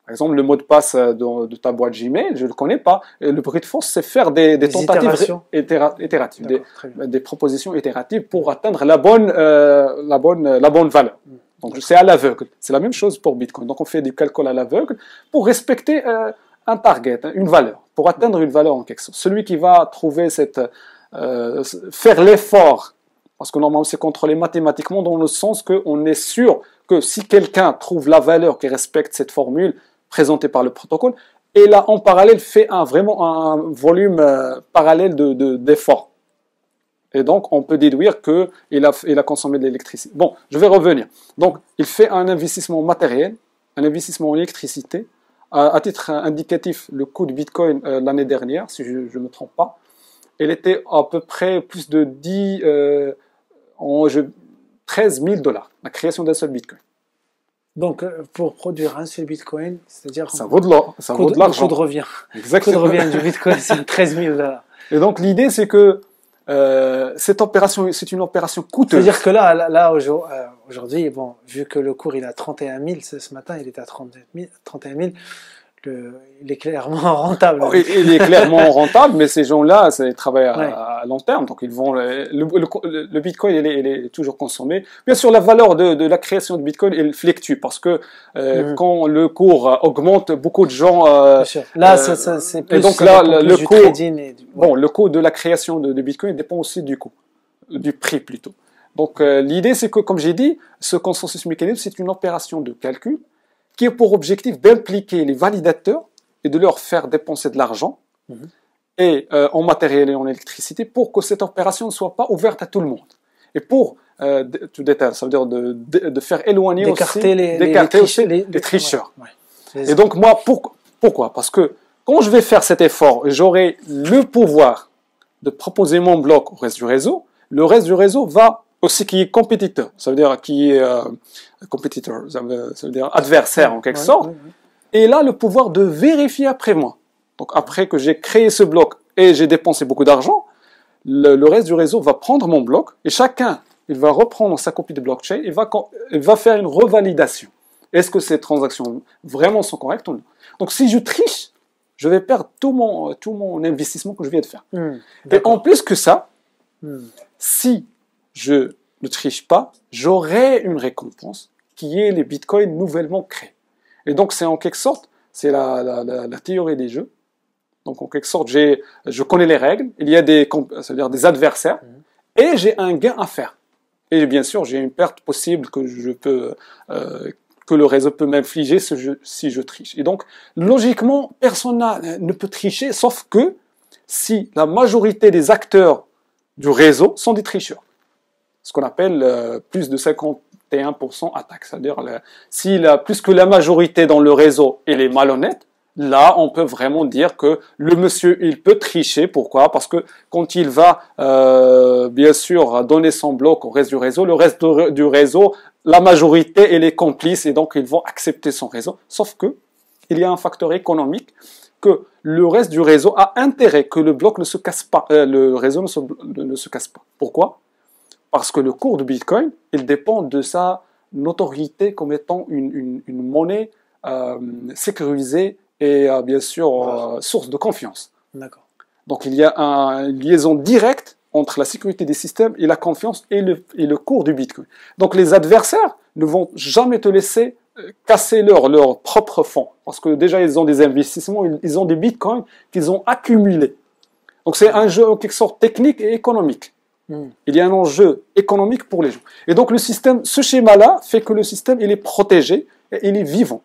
Par exemple, le mot de passe de ta boîte Gmail, je ne le connais pas. Et le brute force, c'est faire des tentatives itératives, des propositions itératives pour atteindre la bonne valeur. Donc, c'est à l'aveugle. C'est la même chose pour Bitcoin. Donc, on fait du calcul à l'aveugle pour respecter un target, une valeur, pour atteindre une valeur en quelque sorte. Celui qui va trouver faire l'effort, parce que normalement, c'est contrôlé mathématiquement dans le sens qu'on est sûr que si quelqu'un trouve la valeur qui respecte cette formule, présenté par le protocole, et là, en parallèle, fait vraiment un volume parallèle d'efforts. Et donc, on peut déduire qu'il a consommé de l'électricité. Bon, je vais revenir. Donc, il fait un investissement matériel, un investissement en électricité. À titre indicatif, le coût de Bitcoin l'année dernière, si je ne me trompe pas, il était à peu près plus de 13 000 $, la création d'un seul Bitcoin. Donc, pour produire un seul Bitcoin, c'est-à-dire... Ça vaut de l'argent. Le coût de revient. Exactement. Le coût de revient du Bitcoin, c'est 13 000 $. Et donc, l'idée, c'est que cette opération, c'est une opération coûteuse. C'est-à-dire que là aujourd'hui, bon, vu que le cours il est à 31 000, ce matin il était à 31 000, il est clairement rentable. Il est clairement rentable, mais ces gens-là, ils travaillent à long terme, donc ils vont le Bitcoin, il est toujours consommé. Bien sûr, la valeur de la création de Bitcoin, elle fluctue parce que quand le cours augmente, beaucoup de gens. Bien sûr. Là, c'est plus. Et donc là, le du coût. trading Bon, le coût de la création de Bitcoin dépend aussi du coût, du prix plutôt. Donc l'idée, c'est que, comme j'ai dit, ce consensus mécanisme, c'est une opération de calcul qui a pour objectif d'impliquer les validateurs et de leur faire dépenser de l'argent et en matériel et en électricité pour que cette opération ne soit pas ouverte à tout le monde. Et pour tout détail, ça veut dire de faire éloigner d'écarter les tricheurs. Et donc moi, pourquoi? Parce que quand je vais faire cet effort, j'aurai le pouvoir de proposer mon bloc au reste du réseau. Le reste du réseau va aussi qui est compétiteur, ça veut dire qui est compétiteur, ça veut dire adversaire en quelque sorte. Et là, le pouvoir de vérifier après moi. Donc après que j'ai créé ce bloc et j'ai dépensé beaucoup d'argent, le reste du réseau va prendre mon bloc et chacun, il va reprendre sa copie de blockchain et il va faire une revalidation. Est-ce que ces transactions vraiment sont correctes ou non? Donc si je triche, je vais perdre tout mon investissement que je viens de faire. Et en plus que ça, si je ne triche pas, j'aurai une récompense qui est les bitcoins nouvellement créés. Et donc, c'est en quelque sorte, c'est la théorie des jeux. Donc, en quelque sorte, je connais les règles, il y a c'est-à-dire des adversaires, et j'ai un gain à faire. Et bien sûr, j'ai une perte possible que le réseau peut m'infliger si je triche. Et donc, logiquement, personne ne peut tricher, sauf que si la majorité des acteurs du réseau sont des tricheurs. Ce qu'on appelle plus de 51% attaque. C'est-à-dire, si plus que la majorité dans le réseau elle est malhonnête, là, on peut vraiment dire que le monsieur, il peut tricher. Pourquoi? Parce que quand il va, bien sûr, donner son bloc au reste du réseau, le reste du réseau, la majorité, elle est complice et donc ils vont accepter son réseau. Sauf que, il y a un facteur économique que le reste du réseau a intérêt que le bloc ne se casse pas, le réseau ne se casse pas. Pourquoi? Parce que le cours de Bitcoin, il dépend de sa notoriété comme étant une monnaie sécurisée et bien sûr source de confiance. D'accord. Donc il y a une liaison directe entre la sécurité des systèmes et la confiance et le cours du Bitcoin. Donc les adversaires ne vont jamais te laisser casser leur propre fonds. Parce que déjà ils ont des investissements, ils ont des Bitcoins qu'ils ont accumulés. Donc c'est un jeu en quelque sorte technique et économique. Il y a un enjeu économique pour les gens. Et donc le système, ce schéma-là fait que le système il est protégé et il est vivant.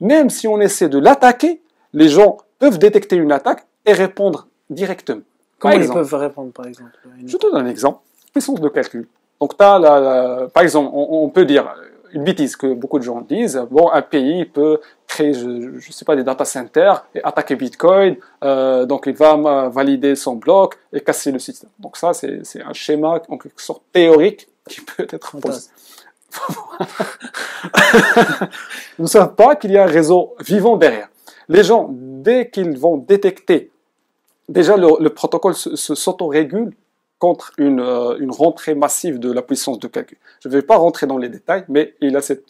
Même si on essaie de l'attaquer, les gens peuvent détecter une attaque et répondre directement. Comment ils peuvent répondre, par exemple? Je te donne un exemple. Puissance de calcul. Donc, par exemple, on peut dire, une bêtise que beaucoup de gens disent. Bon, un pays peut créer, je sais pas, des data centers et attaquer Bitcoin. Donc, il va valider son bloc et casser le système. Donc, ça, c'est un schéma en quelque sorte théorique qui peut être posé. Ils ne savent pas qu'il y a un réseau vivant derrière. Les gens, dès qu'ils vont détecter, déjà le protocole s'autorégule contre une rentrée massive de la puissance de calcul. Je ne vais pas rentrer dans les détails, mais il a c'est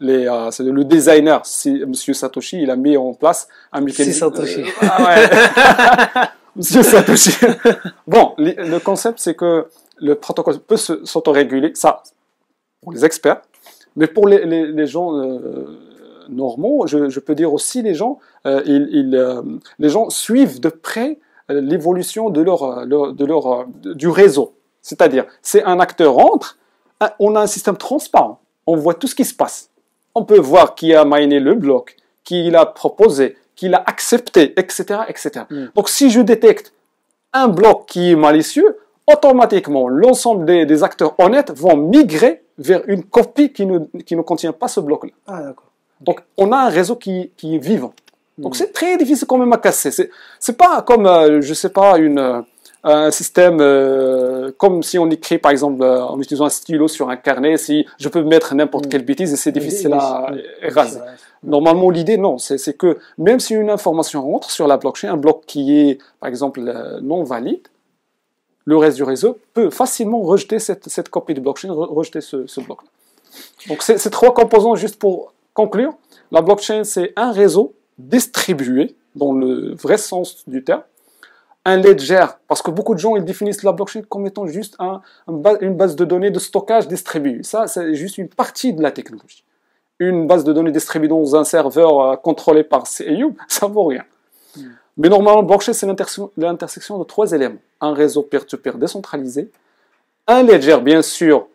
le designer, Monsieur Satoshi, il a mis en place un mécanisme. Satoshi. Monsieur Satoshi. Bon, le concept, c'est que le protocole peut s'autoréguler, ça, pour les experts, mais pour les gens normaux, je peux dire aussi les gens suivent de près l'évolution du réseau. C'est-à-dire, c'est un acteur entre, on a un système transparent, on voit tout ce qui se passe. On peut voir qui a miné le bloc, qui l'a proposé, qui l'a accepté, etc., etc. Donc, si je détecte un bloc qui est malicieux, automatiquement, l'ensemble des acteurs honnêtes vont migrer vers une copie qui ne contient pas ce bloc-là. Ah, d'accord. Donc, on a un réseau qui est vivant. Donc, c'est très difficile quand même à casser. C'est pas comme, je sais pas, un système comme si on écrit, par exemple, en utilisant un stylo sur un carnet, si je peux mettre n'importe quelle bêtise et c'est difficile à éraser. Normalement, l'idée, non, c'est que même si une information rentre sur la blockchain, un bloc qui est, par exemple, non valide, le reste du réseau peut facilement rejeter cette copie de blockchain, rejeter ce bloc-là. Donc, c'est trois composants, juste pour conclure. La blockchain, c'est un réseau distribué, dans le vrai sens du terme. Un ledger, parce que beaucoup de gens ils définissent la blockchain comme étant juste une base de données de stockage distribuée. Ça, c'est juste une partie de la technologie. Une base de données distribuée dans un serveur contrôlé par CAU, ça vaut rien. Mais normalement, blockchain, c'est l'intersection de trois éléments. Un réseau peer-to-peer décentralisé, un ledger, bien sûr,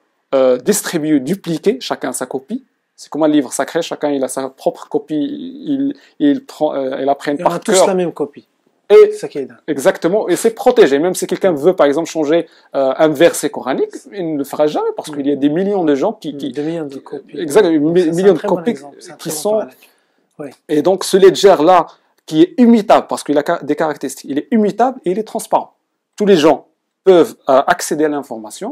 distribué, dupliqué, chacun sa copie. C'est comme un livre sacré, chacun il a sa propre copie, il apprend par cœur. On a tous la même copie. Et ça qui est dingue. Exactement, et c'est protégé. Même si quelqu'un veut, par exemple, changer un verset coranique, il ne le fera jamais parce qu'il y a des millions de gens des millions de copies. Exactement, millions de copies qui sont. Oui. Et donc, ce ledger-là, qui est immutable parce qu'il a des caractéristiques, il est immutable et il est transparent. Tous les gens peuvent accéder à l'information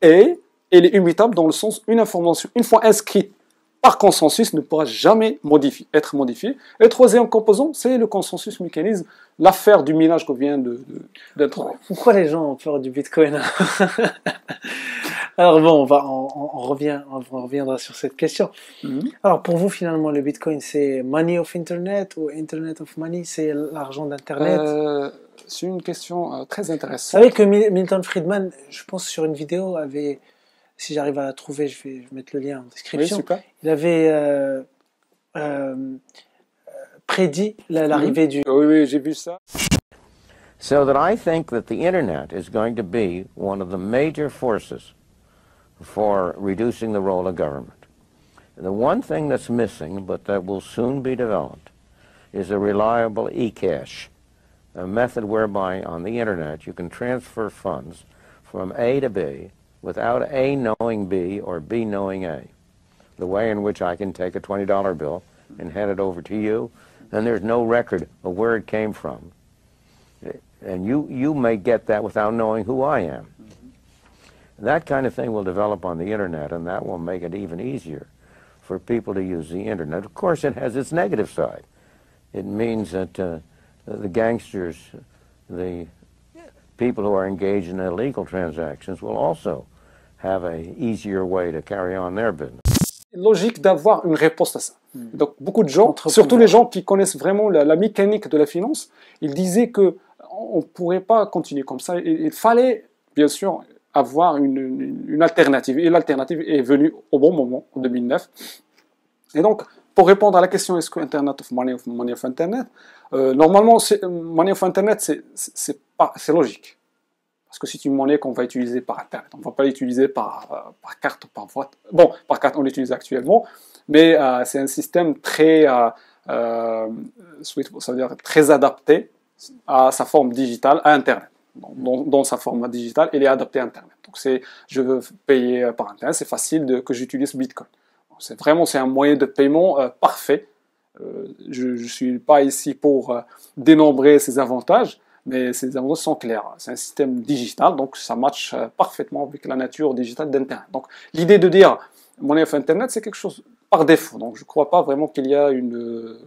et il est immutable dans le sens une information, une fois inscrite par consensus, ne pourra jamais être modifié. Et le troisième composant, c'est le consensus mécanisme, l'affaire du minage qu'on vient d'être. Pourquoi les gens ont peur du Bitcoin? Alors bon, on reviendra sur cette question. Alors pour vous, finalement, le Bitcoin, c'est money of Internet ou Internet of money? C'est l'argent d'Internet? C'est une question très intéressante. Vous savez que Milton Friedman, je pense sur une vidéo, avait... Si j'arrive à la trouver, je vais mettre le lien en description. Oui, super. Il avait prédit l'arrivée du... Oui, j'ai vu ça. So that I think that the Internet is going to be one of the major forces for reducing the role of government. The one thing that's missing, but that will soon be developed, is a reliable e-cash, a method whereby on the Internet you can transfer funds from A to B without A knowing B or B knowing A. The way in which I can take a $20 bill and hand it over to you, and there's no record of where it came from. And you may get that without knowing who I am. That kind of thing will develop on the Internet, and that will make it even easier for people to use the Internet. Of course, it has its negative side. It means that the gangsters, the people who are engaged in illegal transactions will also have an easier way to carry on their business. Logique d'avoir une réponse à ça. Donc beaucoup de gens, surtout les gens qui connaissent vraiment la mécanique de la finance, ils disaient que on ne pourrait pas continuer comme ça. Il fallait bien sûr avoir une alternative. Et l'alternative est venue au bon moment, en 2009. Et donc, pour répondre à la question, est-ce que Internet of Money of Internet, normalement, Money of Internet, c'est logique. Parce que c'est une monnaie qu'on va utiliser par Internet. On ne va pas l'utiliser par carte ou par vote. Bon, par carte, on l'utilise actuellement, mais c'est un système très, ça veut dire très adapté à sa forme digitale, à Internet. Dans sa forme digitale, il est adapté à Internet. Donc, je veux payer par Internet, c'est facile que j'utilise Bitcoin. C'est vraiment un moyen de paiement parfait. Je ne suis pas ici pour dénombrer ses avantages, mais ces avantages sont clairs. C'est un système digital, donc ça matche parfaitement avec la nature digitale d'Internet. Donc l'idée de dire monnaie of Internet, c'est quelque chose par défaut. Donc je ne crois pas vraiment qu'il y a une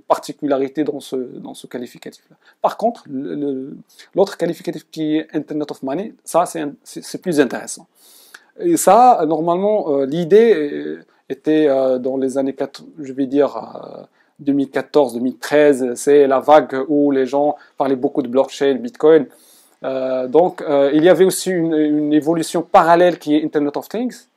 particularité dans ce qualificatif-là. Par contre, l'autre qualificatif qui est Internet of Money, ça c'est plus intéressant. Et ça, normalement, l'idée était dans les années 2014-2013, c'est la vague où les gens parlaient beaucoup de blockchain, Bitcoin. Donc, il y avait aussi une évolution parallèle qui est Internet of Things,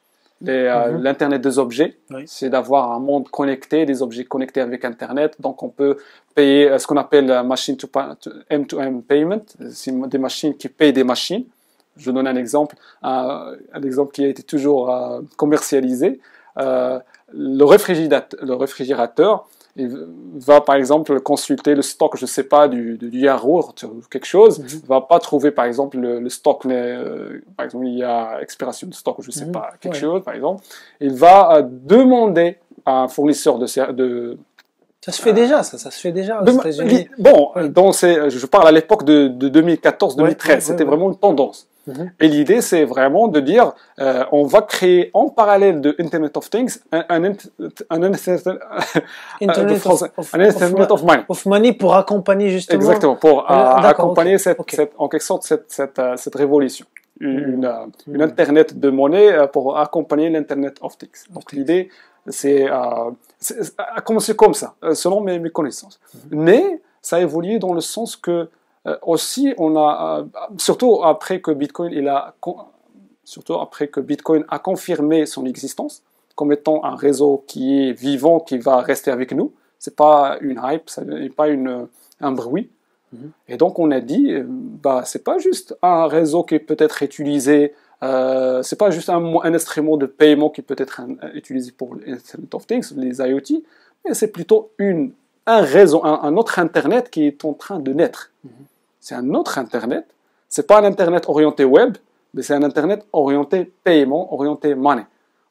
l'Internet des objets. Oui. C'est d'avoir un monde connecté, des objets connectés avec Internet. Donc, on peut payer ce qu'on appelle machine to M2M payment, c'est des machines qui payent des machines. Je donne un exemple qui a été toujours commercialisé. Le réfrigérateur, il va par exemple consulter le stock, je ne sais pas, du yaourt ou quelque chose. Il ne va pas trouver par exemple le stock, par exemple il y a expiration de stock, je ne sais pas, quelque chose par exemple. Il va demander à un fournisseur de ça se fait déjà, ça se fait déjà aux États-Unis. Bon, je parle à l'époque de 2014-2013, c'était vraiment une tendance. Et l'idée, c'est vraiment de dire, on va créer en parallèle de Internet of Things un Internet of Money. Of Money pour accompagner justement. Exactement, pour accompagner en quelque sorte cette révolution. Une Internet de monnaie pour accompagner l'Internet of Things. Donc l'idée, c'est a commencé comme ça, selon mes connaissances. Mais ça a évolué dans le sens que aussi, on a, surtout après que Bitcoin a confirmé son existence comme étant un réseau qui est vivant, qui va rester avec nous. C'est pas une hype, ce n'est pas un bruit. Et donc on a dit, c'est pas juste un réseau qui peut être utilisé, c'est pas juste un instrument de paiement qui peut être utilisé pour l'Internet of Things, les IoT, mais c'est plutôt un réseau, un autre Internet qui est en train de naître. C'est un autre Internet. C'est pas un Internet orienté web, mais c'est un Internet orienté paiement, orienté money.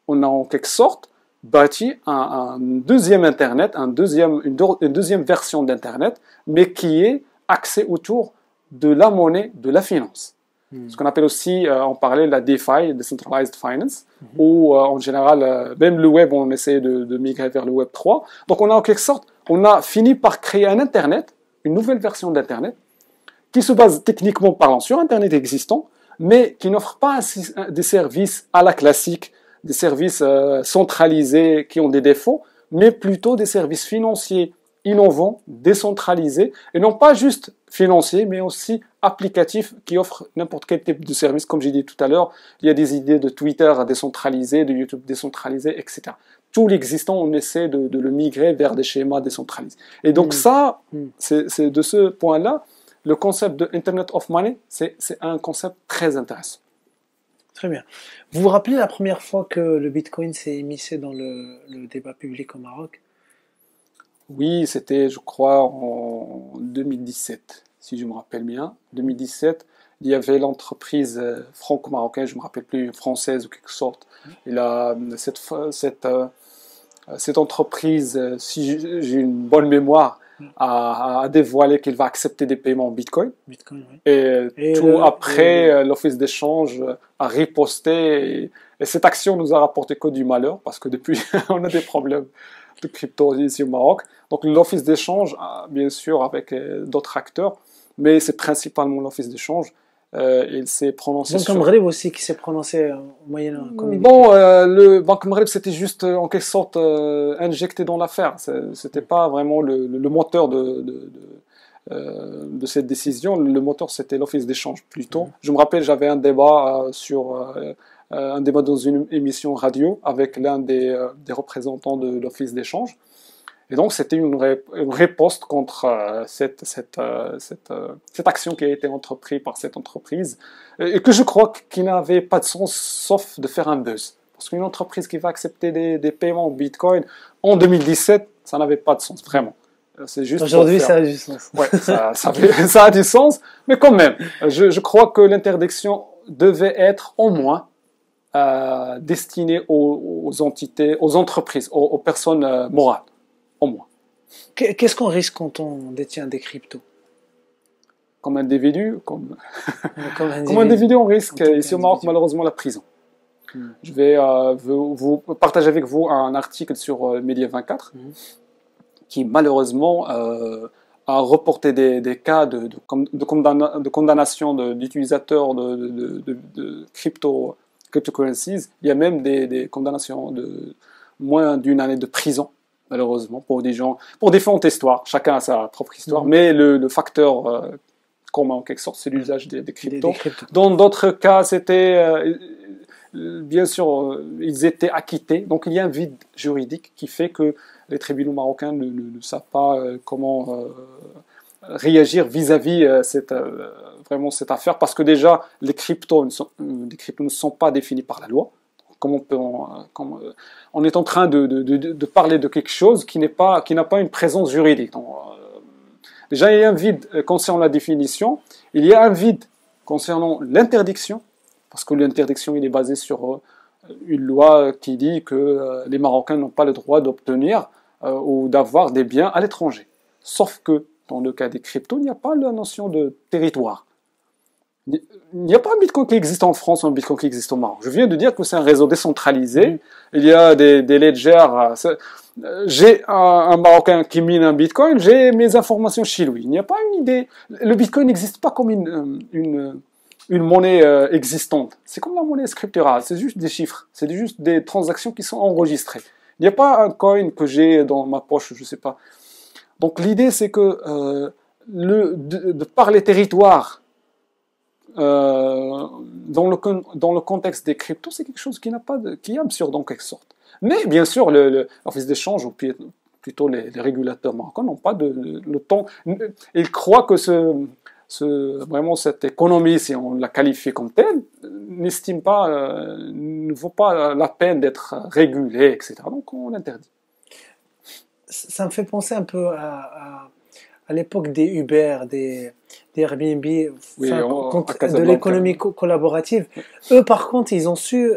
On a en quelque sorte bâti un deuxième Internet, une deuxième version d'Internet, mais qui est axé autour de la monnaie, de la finance. Ce qu'on appelle aussi, on parlait de la DeFi, Decentralized Finance, où en général, même le web, on essaie de migrer vers le web 3. Donc on a en quelque sorte, on a fini par créer un Internet, une nouvelle version d'Internet, qui se base techniquement parlant sur Internet existant, mais qui n'offre pas des services à la classique, des services centralisés qui ont des défauts, mais plutôt des services financiers innovants, décentralisés, et non pas juste financiers, mais aussi applicatifs qui offrent n'importe quel type de service. Comme j'ai dit tout à l'heure, il y a des idées de Twitter décentralisé, de YouTube décentralisé, etc. Tout l'existant, on essaie de le migrer vers des schémas décentralisés. Et donc c'est de ce point-là, le concept de Internet of Money, c'est un concept très intéressant. Très bien. Vous vous rappelez la première fois que le Bitcoin s'est émissé dans le débat public au Maroc? Oui, c'était, je crois, en 2017, si je me rappelle bien. 2017, il y avait l'entreprise franco-marocaine, je ne me rappelle plus, française ou quelque sorte. Et là, cette entreprise, si j'ai une bonne mémoire, a dévoilé qu'il va accepter des paiements en Bitcoin. Oui. Et tout après, l'Office d'échange a riposté. Et cette action nous a rapporté que du malheur, parce que depuis, on a des problèmes de crypto ici au Maroc. Donc l'Office d'échange, bien sûr, avec d'autres acteurs, mais c'est principalement l'Office d'échange. Il s'est prononcé sur... Banque Maghreb aussi qui s'est prononcé moyennant un communiqué. Bon, le Banque Maghreb, c'était juste en quelque sorte injecté dans l'affaire. C'était pas vraiment le moteur de cette décision. Le moteur, c'était l'Office d'échange plutôt. Je me rappelle, j'avais un débat dans une émission radio avec l'un des représentants de l'Office d'échange. Et donc, c'était une riposte contre cette action qui a été entreprise par cette entreprise, et que je crois qui n'avait pas de sens, sauf de faire un buzz. Parce qu'une entreprise qui va accepter des paiements Bitcoin en 2017, ça n'avait pas de sens, vraiment. C'est juste aujourd'hui, ça a du sens. Ouais, ça a du sens, mais quand même, je crois que l'interdiction devait être au moins destinée aux aux entités, aux entreprises, aux personnes morales, au moins. Qu'est-ce qu'on risque quand on détient des cryptos? Comme individu, Comme comme individu, on risque en tant ici au Maroc qu'individu. malheureusement la prison. Je vais vous partager avec vous un article sur Média 24 qui malheureusement a reporté des cas de condamnation d'utilisateurs de cryptocurrencies. Il y a même des condamnations de moins d'une année de prison, malheureusement, pour des gens, pour différentes histoires. Chacun a sa propre histoire, mais le facteur commun en quelque sorte, c'est l'usage des cryptos. Des cryptos. Dans d'autres cas, c'était bien sûr, ils étaient acquittés. Donc il y a un vide juridique qui fait que les tribunaux marocains ne savent pas comment réagir vis-à-vis vraiment cette affaire, parce que déjà, les cryptos ne sont pas définis par la loi. Comment on est en train de parler de quelque chose qui n'a pas une présence juridique. Donc, déjà, il y a un vide concernant la définition, il y a un vide concernant l'interdiction, parce que l'interdiction il est basée sur une loi qui dit que les Marocains n'ont pas le droit d'obtenir ou d'avoir des biens à l'étranger. Sauf que dans le cas des cryptos, il n'y a pas la notion de territoire. Il n'y a pas un bitcoin qui existe en France ou un bitcoin qui existe au Maroc. Je viens de dire que c'est un réseau décentralisé. Il y a des ledgers. J'ai un Marocain qui mine un bitcoin, j'ai mes informations chez lui. Il n'y a pas une idée. Le bitcoin n'existe pas comme une monnaie existante. C'est comme la monnaie scripturale, c'est juste des chiffres, c'est juste des transactions qui sont enregistrées. Il n'y a pas un coin que j'ai dans ma poche, je ne sais pas. Donc l'idée c'est que de par les territoires dans le contexte des cryptos, c'est quelque chose qui est absurde en quelque sorte. Mais bien sûr, l'office d'échange, ou plutôt les régulateurs marocains n'ont pas le temps. Ils croient que vraiment cette économie, si on la qualifie comme telle, ne vaut pas la peine d'être régulée, etc. Donc on l'interdit. Ça me fait penser un peu à l'époque des Uber, des Airbnb, Oui, de l'économie collaborative. Eux, par contre, ils ont su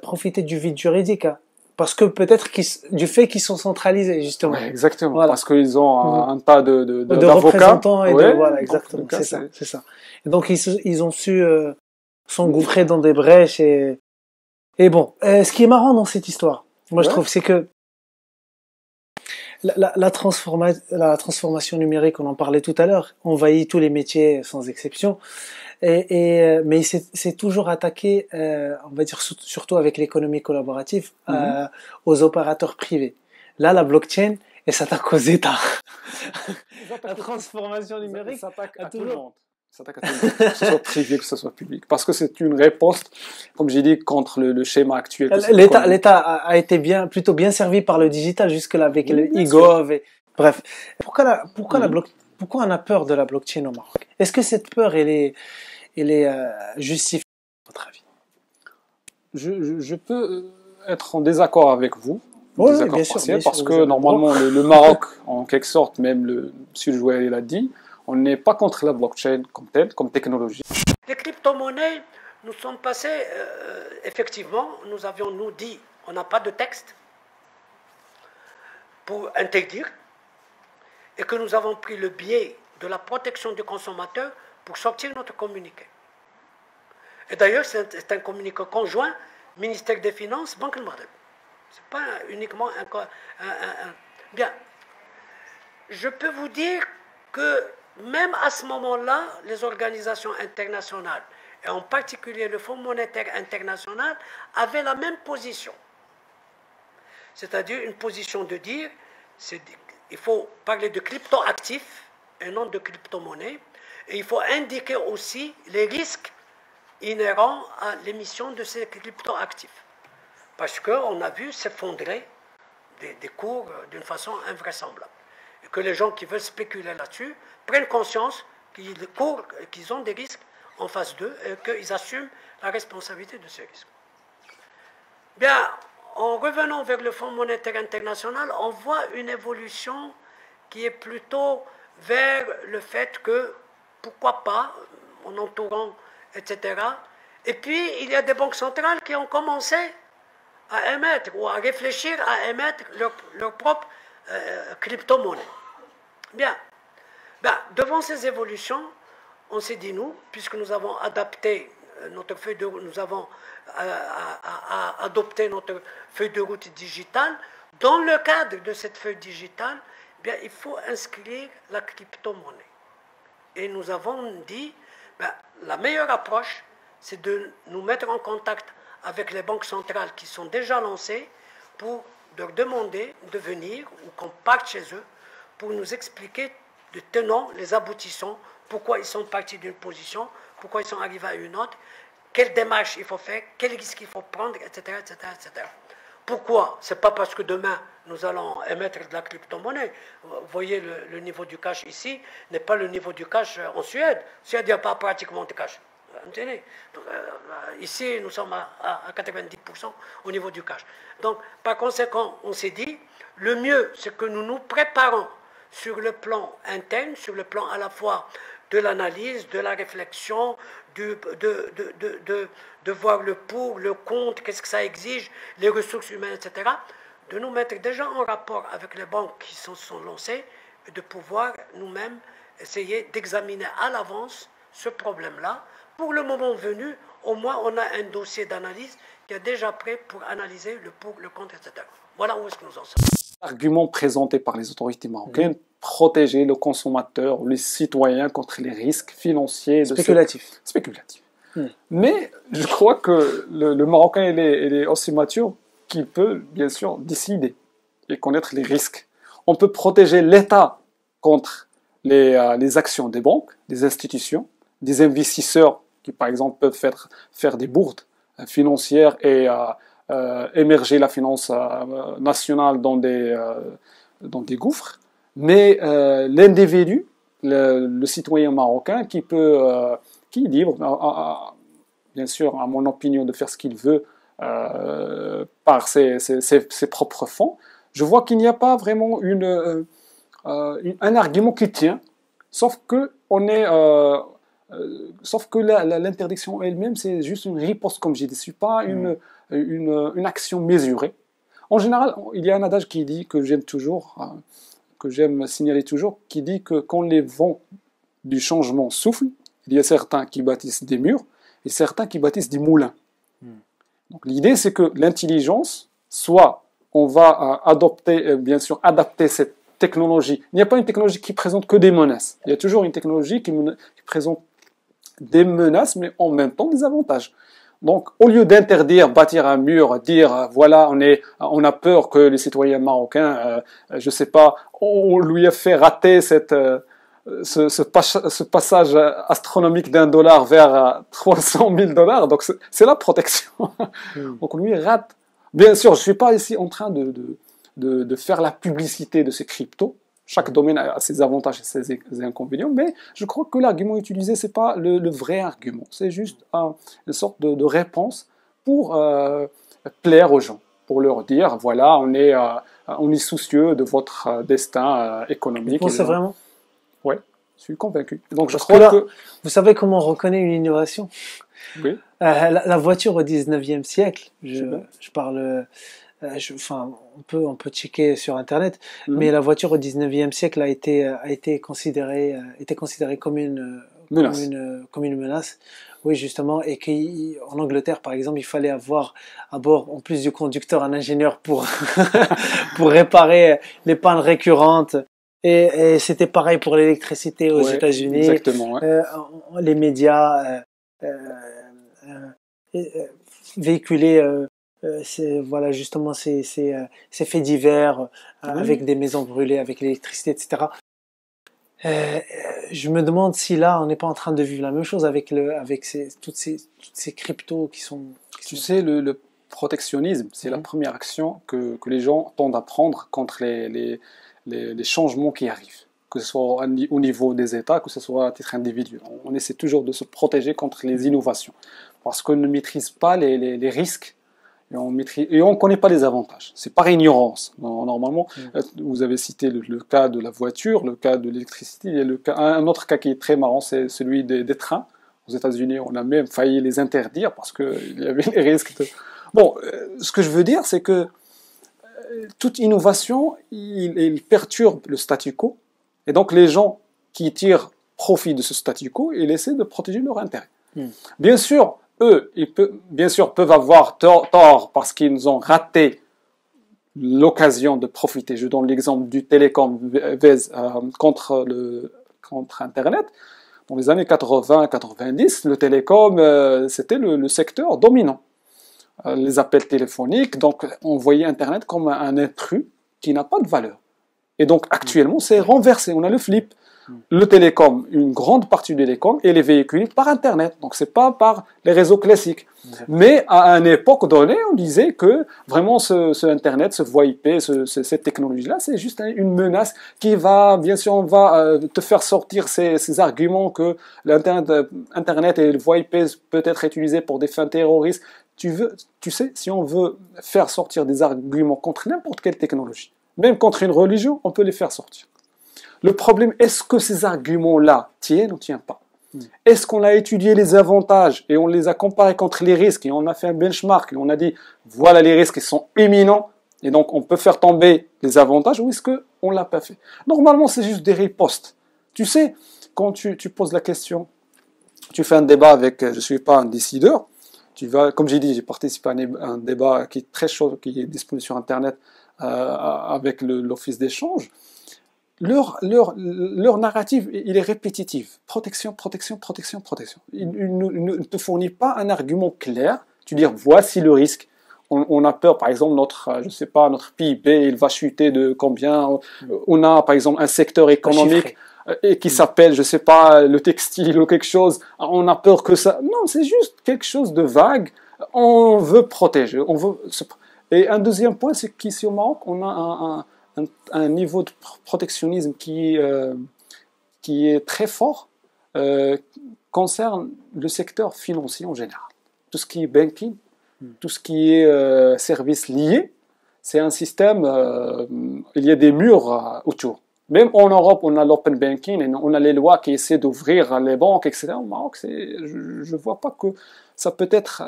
profiter du vide juridique. Hein. Parce que peut-être du fait qu'ils sont centralisés, justement. Ouais, exactement. Voilà. Parce qu'ils ont un tas de représentants. Et voilà, exactement. C'est ça. Et donc, ils ont su s'engouffrer dans des brèches. Et bon, ce qui est marrant dans cette histoire, moi, je trouve, c'est que la transformation numérique, on en parlait tout à l'heure, envahit tous les métiers sans exception. Mais c'est toujours attaqué, on va dire surtout avec l'économie collaborative, aux opérateurs privés. Là, la blockchain, elle s'attaque aux États. La transformation numérique s'attaque à tout le monde. S'attaque à tout le monde, que ce soit privé, que ce soit public. Parce que c'est une réponse, comme j'ai dit, contre le schéma actuel. L'État a été plutôt bien servi par le digital jusque-là avec le e-gov. Bref. Pourquoi on a peur de la blockchain au Maroc? Est-ce que cette peur, elle est justifiée, à votre avis? Je peux être en désaccord avec vous. Oui, bien sûr, parce que normalement, le Maroc, en quelque sorte, même M. Jouet l'a dit, on n'est pas contre la blockchain comme telle, comme technologie. Les crypto-monnaies, nous sommes passés, effectivement, nous avions dit, on n'a pas de texte pour interdire, et que nous avons pris le biais de la protection du consommateur pour sortir notre communiqué. Et d'ailleurs, c'est un communiqué conjoint, ministère des Finances, Banque al-Maghreb. Ce n'est pas uniquement Bien, je peux vous dire que même à ce moment-là, les organisations internationales, et en particulier le Fonds monétaire international, avaient la même position. C'est-à-dire une position de dire, il faut parler de crypto-actifs et non de crypto-monnaie, et il faut indiquer aussi les risques inhérents à l'émission de ces crypto-actifs. Parce qu'on a vu s'effondrer des cours d'une façon invraisemblable. Et que les gens qui veulent spéculer là-dessus prennent conscience qu'ils ont des risques en face d'eux et qu'ils assument la responsabilité de ces risques. Bien, en revenant vers le Fonds monétaire international, on voit une évolution qui est plutôt vers le fait que, pourquoi pas, en entourant, etc., Et puis, il y a des banques centrales qui ont commencé à émettre ou à réfléchir à émettre leur propre crypto-monnaie. Bien. Ben, devant ces évolutions, on s'est dit, nous, puisque nous avons adapté notre feuille de route, nous avons adopté notre feuille de route digitale, dans le cadre de cette feuille digitale, bien, il faut inscrire la crypto-monnaie. Et nous avons dit, ben, la meilleure approche, c'est de nous mettre en contact avec les banques centrales qui sont déjà lancées pour leur demander de venir ou qu'on parte chez eux pour nous expliquer de tenants, les aboutissants, pourquoi ils sont partis d'une position, pourquoi ils sont arrivés à une autre, quelle démarche il faut faire, quel risque il faut prendre, etc. etc., etc. Pourquoi? Ce n'est pas parce que demain, nous allons émettre de la crypto-monnaie. Vous voyez, le niveau du cash ici n'est pas le niveau du cash en Suède. En Suède, il n'y a pas pratiquement de cash. Donc, ici, nous sommes à 90% au niveau du cash. Donc, par conséquent, on s'est dit, le mieux, c'est que nous nous préparons sur le plan interne, sur le plan à la fois de l'analyse, de la réflexion, de voir le pour, le contre, qu'est-ce que ça exige, les ressources humaines, etc., de nous mettre déjà en rapport avec les banques qui se sont lancées et de pouvoir nous-mêmes essayer d'examiner à l'avance ce problème-là. Pour le moment venu, au moins on a un dossier d'analyse qui est déjà prêt pour analyser le pour, le contre, etc. Voilà où est-ce que nous en sommes. L'argument présenté par les autorités marocaines, protéger le consommateur, les citoyens contre les risques financiers spéculatifs. Mais je crois que le Marocain il est aussi mature qu'il peut bien sûr décider et connaître les risques. On peut protéger l'État contre les actions des banques, des institutions, des investisseurs qui par exemple peuvent faire des bourdes financières et émerger la finance nationale dans des gouffres, mais l'individu, le citoyen marocain qui est libre, bien sûr, à mon opinion, de faire ce qu'il veut par ses propres fonds, je vois qu'il n'y a pas vraiment un argument qui tient, sauf que l'interdiction elle-même, c'est juste une riposte, comme j'ai dit, ce n'est pas une action mesurée. En général, il y a un adage qui dit, que j'aime signaler toujours, qui dit que quand les vents du changement soufflent, il y a certains qui bâtissent des murs et certains qui bâtissent des moulins. Donc l'idée, c'est que l'intelligence, soit on va bien sûr, adapter cette technologie. Il n'y a pas une technologie qui présente que des menaces. Il y a toujours une technologie qui présente des menaces, mais en même temps des avantages. Donc, au lieu d'interdire, bâtir un mur, dire, voilà, on a peur que les citoyens marocains, je sais pas, on lui a fait rater ce passage astronomique d'$1 vers 300 000 $, donc c'est la protection. Donc, on lui rate. Bien sûr, je suis pas ici en train de faire la publicité de ces cryptos. Chaque domaine a ses avantages et ses inconvénients, mais je crois que l'argument utilisé, c'est pas le vrai argument. C'est juste une sorte de réponse pour plaire aux gens, pour leur dire, voilà, on est soucieux de votre destin économique. Vous pensez vraiment? Oui, je suis convaincu. Donc, je Parce crois que vous savez comment on reconnaît une innovation? Oui. La voiture au 19e siècle, je parle... on peut checker sur Internet, mais la voiture au 19e siècle a été considérée comme une menace. Oui, justement, et qu'en Angleterre, par exemple, il fallait avoir à bord, en plus du conducteur, un ingénieur pour réparer les pannes récurrentes. Et c'était pareil pour l'électricité aux États-Unis. Exactement. Ouais. Les médias véhiculaient voilà justement ces faits divers avec des maisons brûlées, avec l'électricité, etc. Je me demande si là on n'est pas en train de vivre la même chose avec toutes ces cryptos qui sont. Tu sais, le protectionnisme, c'est la première action que les gens tendent à prendre contre les changements qui arrivent, que ce soit au niveau des États, que ce soit à titre individuel. On essaie toujours de se protéger contre les innovations parce qu'on ne maîtrise pas les risques. Et on ne connaît pas les avantages. C'est par ignorance. Normalement, vous avez cité le cas de la voiture, le cas de l'électricité. Il y a un autre cas qui est très marrant, c'est celui des trains. Aux États-Unis, on a même failli les interdire parce qu'il y avait les risques de... Bon, ce que je veux dire, c'est que toute innovation, il perturbe le statu quo. Et donc, les gens qui tirent profit de ce statu quo, ils essaient de protéger leur intérêt. Bien sûr, eux, peuvent avoir tort parce qu'ils ont raté l'occasion de profiter. Je donne l'exemple du télécom contre Internet. Dans les années 80-90, le télécom, c'était le secteur dominant. Les appels téléphoniques, donc on voyait Internet comme un intrus qui n'a pas de valeur. Et donc actuellement, c'est renversé, on a le flip. Le télécom, une grande partie du télécom, elle est véhiculée par Internet, donc c'est pas par les réseaux classiques. Mais à une époque donnée, on disait que vraiment ce Internet, ce voie IP, cette technologie-là, c'est juste une menace qui va, bien sûr, on va te faire sortir ces arguments que l'Internet et le voie IP peut être utilisé pour des fins terroristes. Tu sais, si on veut faire sortir des arguments contre n'importe quelle technologie, même contre une religion, on peut les faire sortir. Le problème, est-ce que ces arguments-là tiennent ou ne tiennent pas? Est-ce qu'on a étudié les avantages et on les a comparés contre les risques et on a fait un benchmark et on a dit voilà les risques, ils sont imminents et donc on peut faire tomber les avantages, ou est-ce qu'on ne l'a pas fait? Normalement, c'est juste des ripostes. Tu sais, quand tu poses la question, tu fais un débat avec, je ne suis pas un décideur, tu vas, comme j'ai dit, j'ai participé à un débat qui est très chaud, qui est disponible sur Internet avec l'Office d'échange. Leur narrative, il est répétitif. Protection, protection, protection, protection. Il ne te fournit pas un argument clair. Tu dis, voici le risque. On a peur, par exemple, notre PIB, il va chuter de combien. On a, par exemple, un secteur économique qui s'appelle, je ne sais pas, le textile ou quelque chose. On a peur que ça... Non, c'est juste quelque chose de vague. On veut protéger. Et un deuxième point, c'est qu'ici au Maroc, on a un niveau de protectionnisme qui est très fort concerne le secteur financier en général. Tout ce qui est banking, tout ce qui est services liés, c'est un système, il y a des murs autour. Même en Europe, on a l'open banking, et on a les lois qui essaient d'ouvrir les banques, etc. Au Maroc, je ne vois pas que ça peut être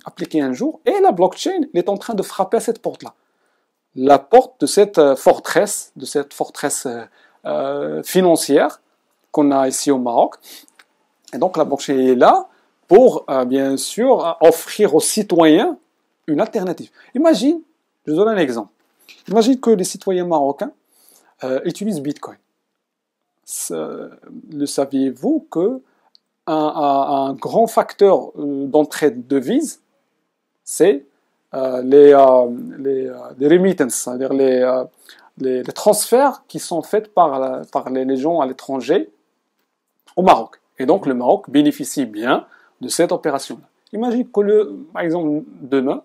appliqué un jour. Et la blockchain est en train de frapper à cette porte-là. La porte de cette forteresse financière qu'on a ici au Maroc. Et donc la blockchain est là pour, bien sûr, offrir aux citoyens une alternative. Imagine, je donne un exemple. Imagine que les citoyens marocains utilisent Bitcoin. Le saviez-vous que un grand facteur d'entrée de devises, c'est les remittances, c'est-à-dire les transferts qui sont faits par les gens à l'étranger au Maroc. Et donc le Maroc bénéficie bien de cette opération-là. Imagine que, par exemple, demain,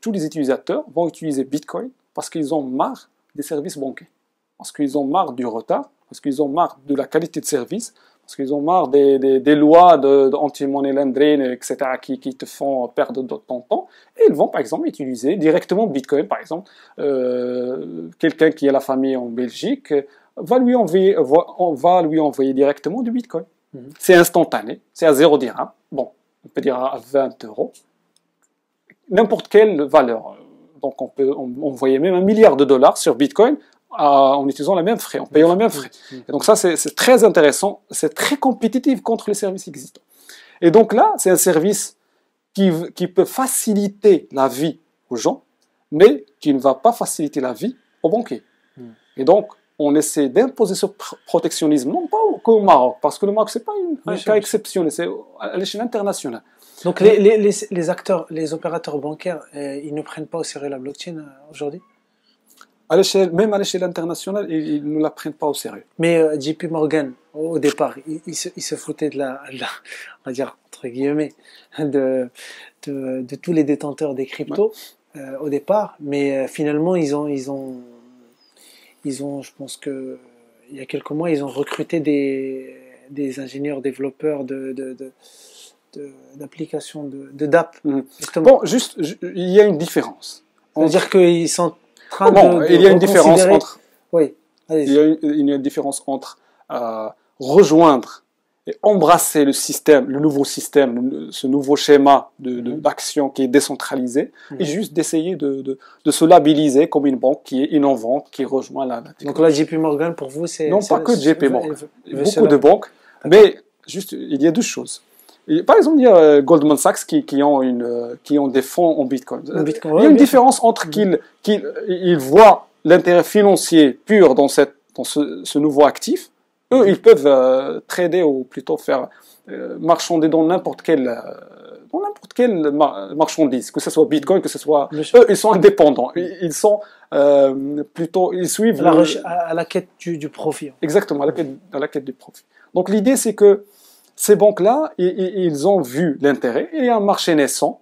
tous les utilisateurs vont utiliser Bitcoin parce qu'ils ont marre des services bancaires, parce qu'ils ont marre du retard, parce qu'ils ont marre de la qualité de service, parce qu'ils ont marre des lois d'anti-money laundering, etc., qui te font perdre ton temps, et ils vont, par exemple, utiliser directement Bitcoin. Par exemple, quelqu'un qui a la famille en Belgique va lui envoyer directement du Bitcoin. C'est instantané, c'est à 0 dirham. Bon, on peut dire à 20 euros. N'importe quelle valeur. Donc, on peut envoyer même $1 milliard sur Bitcoin en utilisant les mêmes frais, en payant les mêmes frais. Et donc ça, c'est très intéressant, c'est très compétitif contre les services existants. Et donc là, c'est un service qui peut faciliter la vie aux gens, mais qui ne va pas faciliter la vie aux banquiers. Et donc, on essaie d'imposer ce protectionnisme, non pas qu'au Maroc, parce que le Maroc, ce n'est pas un cas exceptionnel, c'est à l'échelle internationale. Donc les acteurs, les opérateurs bancaires, ils ne prennent pas au sérieux la blockchain aujourd'hui? Même à l'échelle internationale, ils ne la prennent pas au sérieux. Mais JP Morgan, au départ, il se foutait on va dire, entre guillemets, de tous les détenteurs des cryptos au départ, mais finalement, ils ont, je pense que il y a quelques mois, ils ont recruté des ingénieurs développeurs d'applications, d'app. Justement. Bon, il y a une différence. C'est-à-dire qu'ils sont il y a une différence entre. Oui. Il y a une différence entre rejoindre et embrasser le système, le nouveau système, ce nouveau schéma d'action qui est décentralisé, et juste d'essayer de se labelliser comme une banque qui est innovante, qui rejoint la technologie. Donc là, JP Morgan, pour vous, c'est... Non, pas que JP Morgan. Beaucoup de cela. banques, mais juste, il y a deux choses. Par exemple, il y a Goldman Sachs qui ont des fonds en Bitcoin. Il y a une différence entre qu'ils voient l'intérêt financier pur dans ce nouveau actif. Eux, ils peuvent trader ou plutôt faire marchander dans n'importe quelle marchandise, que ce soit Bitcoin, que ce soit... Eux, ils sont indépendants. Ils sont plutôt... Ils suivent... À la quête du profit. Exactement, à la quête du profit. Donc l'idée, c'est que ces banques-là, ils ont vu l'intérêt. Il y a un marché naissant.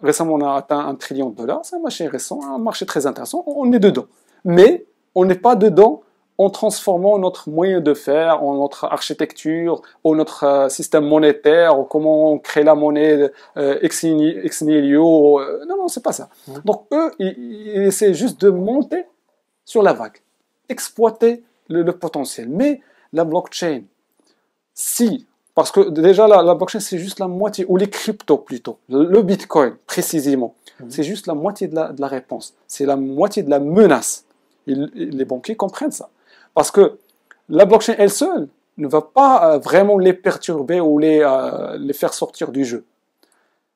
Récemment, on a atteint $1 trillion. C'est un marché récent, un marché très intéressant. On est dedans. Mais on n'est pas dedans en transformant notre moyen de faire, en notre architecture, en notre système monétaire, ou comment on crée la monnaie ex nihilo. Non, c'est pas ça. Donc eux, ils essaient juste de monter sur la vague, exploiter le potentiel. Mais la blockchain, parce que déjà la blockchain c'est juste la moitié, ou les cryptos plutôt, le Bitcoin précisément, c'est juste la moitié de la réponse, c'est la moitié de la menace. Les banquiers comprennent ça. Parce que la blockchain elle seule ne va pas vraiment les perturber ou les faire sortir du jeu.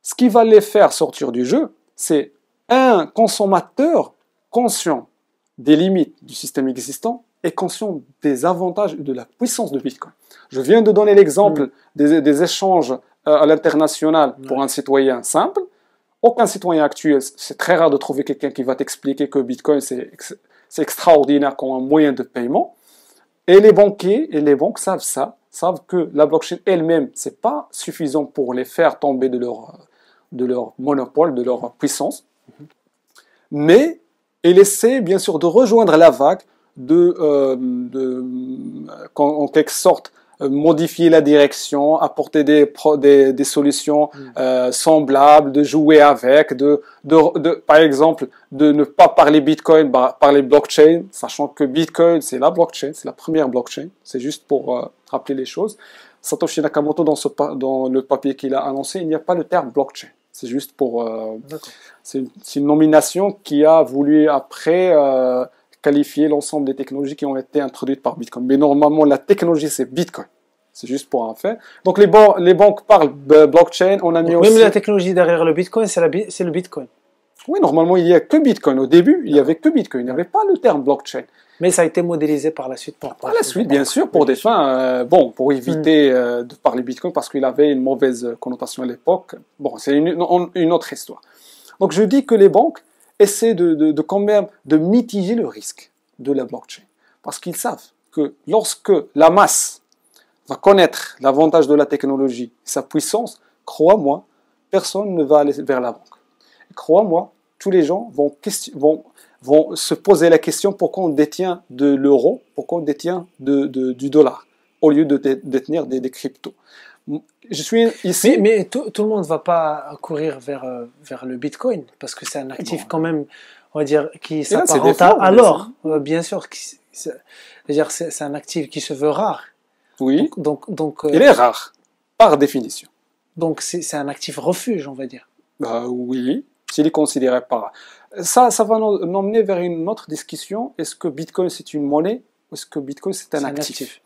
Ce qui va les faire sortir du jeu, c'est un consommateur conscient des limites du système existant et conscient des avantages et de la puissance de Bitcoin. Je viens de donner l'exemple des échanges à l'international pour un citoyen simple. Aucun citoyen actuel, c'est très rare de trouver quelqu'un qui va t'expliquer que Bitcoin c'est extraordinaire comme un moyen de paiement. Et les banquiers et les banques savent ça, savent que la blockchain elle-même, c'est pas suffisant pour les faire tomber de leur monopole, de leur puissance. Mais ils essaient bien sûr de rejoindre la vague, en quelque sorte modifier la direction, apporter des solutions semblables, de jouer avec, par exemple, de ne pas parler Bitcoin, parler blockchain, sachant que Bitcoin, c'est la blockchain, c'est la première blockchain. C'est juste pour rappeler les choses. Satoshi Nakamoto, dans le papier qu'il a annoncé, il n'y a pas le terme blockchain. C'est juste pour... c'est une nomination qui a voulu après... qualifier l'ensemble des technologies qui ont été introduites par Bitcoin. Mais normalement, la technologie, c'est Bitcoin. C'est juste pour un fait. Donc, les banques parlent de blockchain. On a mis aussi... Même la technologie derrière le Bitcoin, c'est le Bitcoin. Oui, normalement, il n'y a que Bitcoin. Au début, il n'y avait que Bitcoin. Il n'y avait pas le terme blockchain. Mais ça a été modélisé par la suite. Par la suite, bien sûr, pour des fins... pour éviter de parler Bitcoin parce qu'il avait une mauvaise connotation à l'époque. Bon, c'est une autre histoire. Donc, je dis que les banques essaient quand même de mitiger le risque de la blockchain. Parce qu'ils savent que lorsque la masse va connaître l'avantage de la technologie, sa puissance, crois-moi, personne ne va aller vers la banque. Crois-moi, tous les gens vont se poser la question pourquoi on détient de l'euro, pourquoi on détient du dollar, au lieu de détenir des cryptos. Je suis ici. Mais tout le monde ne va pas courir vers le Bitcoin, parce que c'est un actif quand même, on va dire, qui s'apparente à l'or. Bien sûr, c'est un actif qui se veut rare. Oui, donc il est rare, par définition. Donc c'est un actif refuge, on va dire. Oui, s'il est considéré par... Ça va nous emmener vers une autre discussion. Est-ce que Bitcoin c'est une monnaie ? Est-ce que Bitcoin c'est un actif?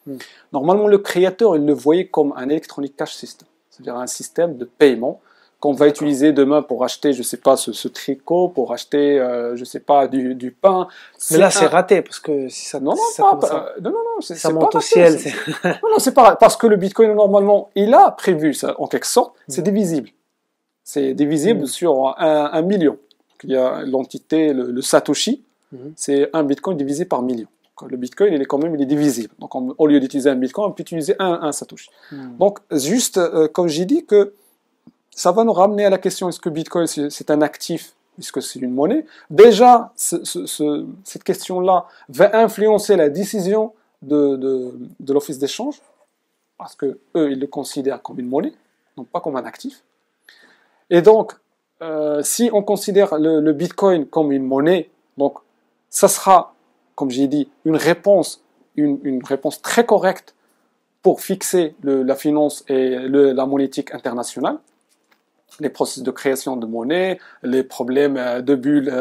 Normalement, le créateur, il le voyait comme un electronic cash system, c'est-à-dire un système de paiement qu'on va utiliser demain pour acheter, je sais pas, ce tricot, pour acheter, je sais pas, du pain. Mais là, c'est raté parce que si ça non, ça monte au ciel. Non, c'est pas parce que le Bitcoin normalement, il a prévu ça en quelque sorte, c'est divisible. C'est divisible sur 1 million. Il y a l'entité, le Satoshi, c'est un Bitcoin divisé par million. Le Bitcoin, il est divisible. Donc, au lieu d'utiliser un Bitcoin, on peut utiliser un Satoshi. Donc, juste, comme j'ai dit, que ça va nous ramener à la question, est-ce que Bitcoin, c'est un actif, est-ce que c'est une monnaie? Déjà, cette question-là va influencer la décision de l'Office d'échange, parce que eux, ils le considèrent comme une monnaie, non pas comme un actif. Et donc, si on considère le Bitcoin comme une monnaie, donc, ça sera, comme j'ai dit, une réponse très correcte pour fixer la finance et la monétique internationale, les processus de création de monnaie, les problèmes de bulles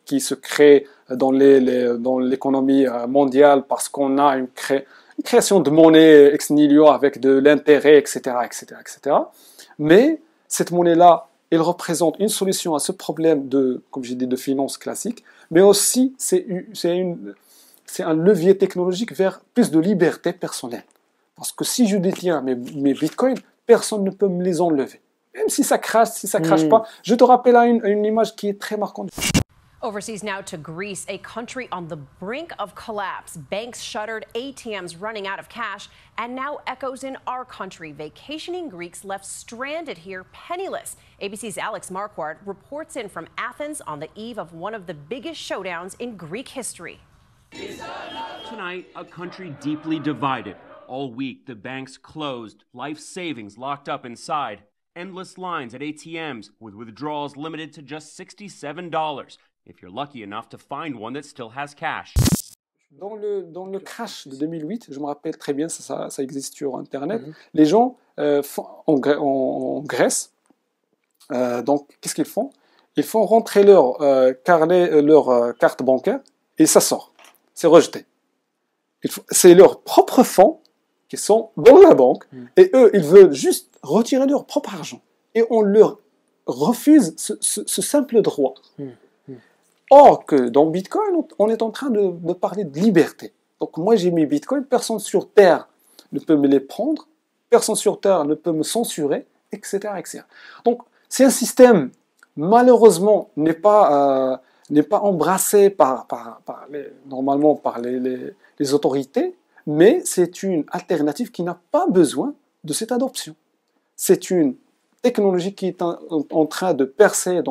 qui se créent dans l'économie mondiale parce qu'on a une création de monnaie ex nihilo avec de l'intérêt, etc., etc., etc. Mais cette monnaie-là, elle représente une solution à ce problème comme j'ai dit, de finance classique, mais aussi c'est un levier technologique vers plus de liberté personnelle. Parce que si je détiens mes bitcoins, personne ne peut me les enlever. Même si ça crache, si ça crache pas. Je te rappelle une image qui est très marquante. Overseas now to Greece, a country on the brink of collapse. Banks shuttered, ATMs running out of cash, and now echoes in our country. Vacationing Greeks left stranded here penniless. ABC's Alex Marquardt reports in from Athens on the eve of one of the biggest showdowns in Greek history. Tonight, a country deeply divided. All week, the banks closed, life savings locked up inside. Endless lines at ATMs with withdrawals limited to just $67 if you're lucky enough to find one that still has cash. Dans le crash de 2008, je me rappelle très bien, ça existe sur Internet, les gens en Grèce, donc qu'est-ce qu'ils font? Ils font rentrer leur carte bancaire et ça sort. C'est rejeté. C'est leurs propres fonds qui sont dans la banque et eux, ils veulent juste retirer leur propre argent. Et on leur refuse ce simple droit. Or que dans Bitcoin, on est en train de parler de liberté. Donc moi, j'ai mes Bitcoins, personne sur Terre ne peut me les prendre, personne sur Terre ne peut me censurer, etc. etc. Donc c'est un système, malheureusement, n'est pas embrassé normalement par les autorités, mais c'est une alternative qui n'a pas besoin de cette adoption. C'est une technologie qui est en train de percer,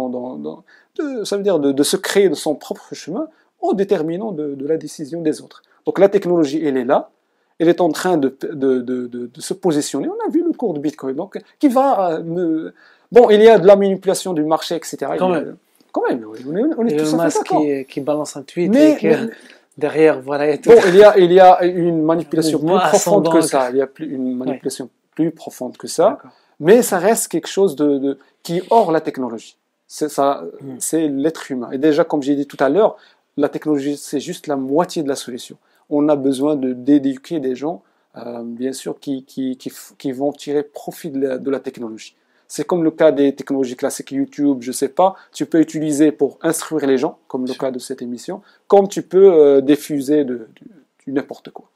ça veut dire de se créer de son propre chemin en déterminant de la décision des autres. Donc la technologie, elle est là, elle est en train de se positionner. On a vu le cours de Bitcoin, donc qui va Bon, il y a de la manipulation du marché, etc. Quand même, oui, on est tous à fait d'accord. Qui balance un tweet Mais derrière, voilà. Bon, il y a une manipulation plus profonde que ça. Il y a une manipulation plus profonde que ça. Mais ça reste quelque chose qui est hors la technologie. C'est l'être humain. Et déjà, comme j'ai dit tout à l'heure, la technologie, c'est juste la moitié de la solution. On a besoin d'éduquer des gens, bien sûr, qui vont tirer profit de la technologie. C'est comme le cas des technologies classiques YouTube, je sais pas, tu peux utiliser pour instruire les gens, comme le cas de cette émission, comme tu peux diffuser du n'importe quoi.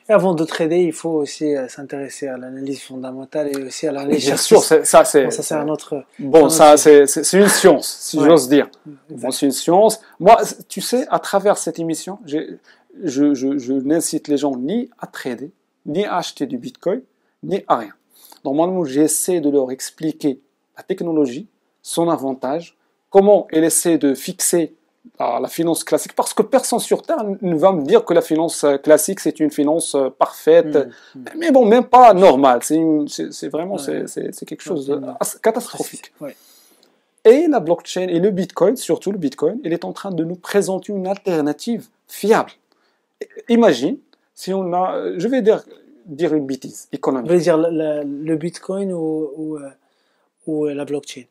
Et avant de trader, il faut aussi s'intéresser à l'analyse fondamentale et aussi à l'analyse. Bien sûr, ça c'est un autre. Bon, ça c'est une science, si j'ose dire. Bon, c'est une science. Moi, tu sais, à travers cette émission, je n'incite les gens ni à trader, ni à acheter du Bitcoin, ni à rien. Normalement, j'essaie de leur expliquer la technologie, son avantage, comment elle essaie de fixer la finance classique, parce que personne sur Terre ne va me dire que la finance classique, c'est une finance parfaite, mais bon, même pas normale, c'est vraiment c'est quelque chose de catastrophique. Et la blockchain et le Bitcoin, surtout le Bitcoin, il est en train de nous présenter une alternative fiable. Imagine, si on a, je vais dire une bêtise économique. Vous voulez dire le Bitcoin ou la blockchain?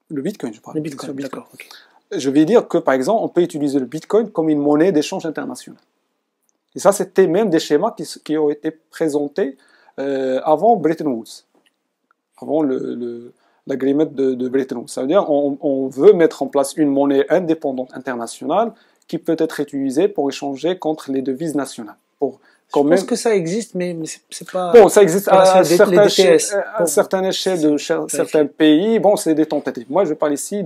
Le Bitcoin, je parle. Le Bitcoin, d'accord. Okay. Je vais dire que, par exemple, on peut utiliser le Bitcoin comme une monnaie d'échange international. Et ça, c'était même des schémas qui ont été présentés avant Bretton Woods, avant l'agreement de Bretton Woods. Ça veut dire on veut mettre en place une monnaie indépendante internationale qui peut être utilisée pour échanger contre les devises nationales. Je pense que ça existe, mais c'est pas... Bon, ça existe à une certaine échelle de certains pays. Bon, c'est des tentatives. Moi, je parle ici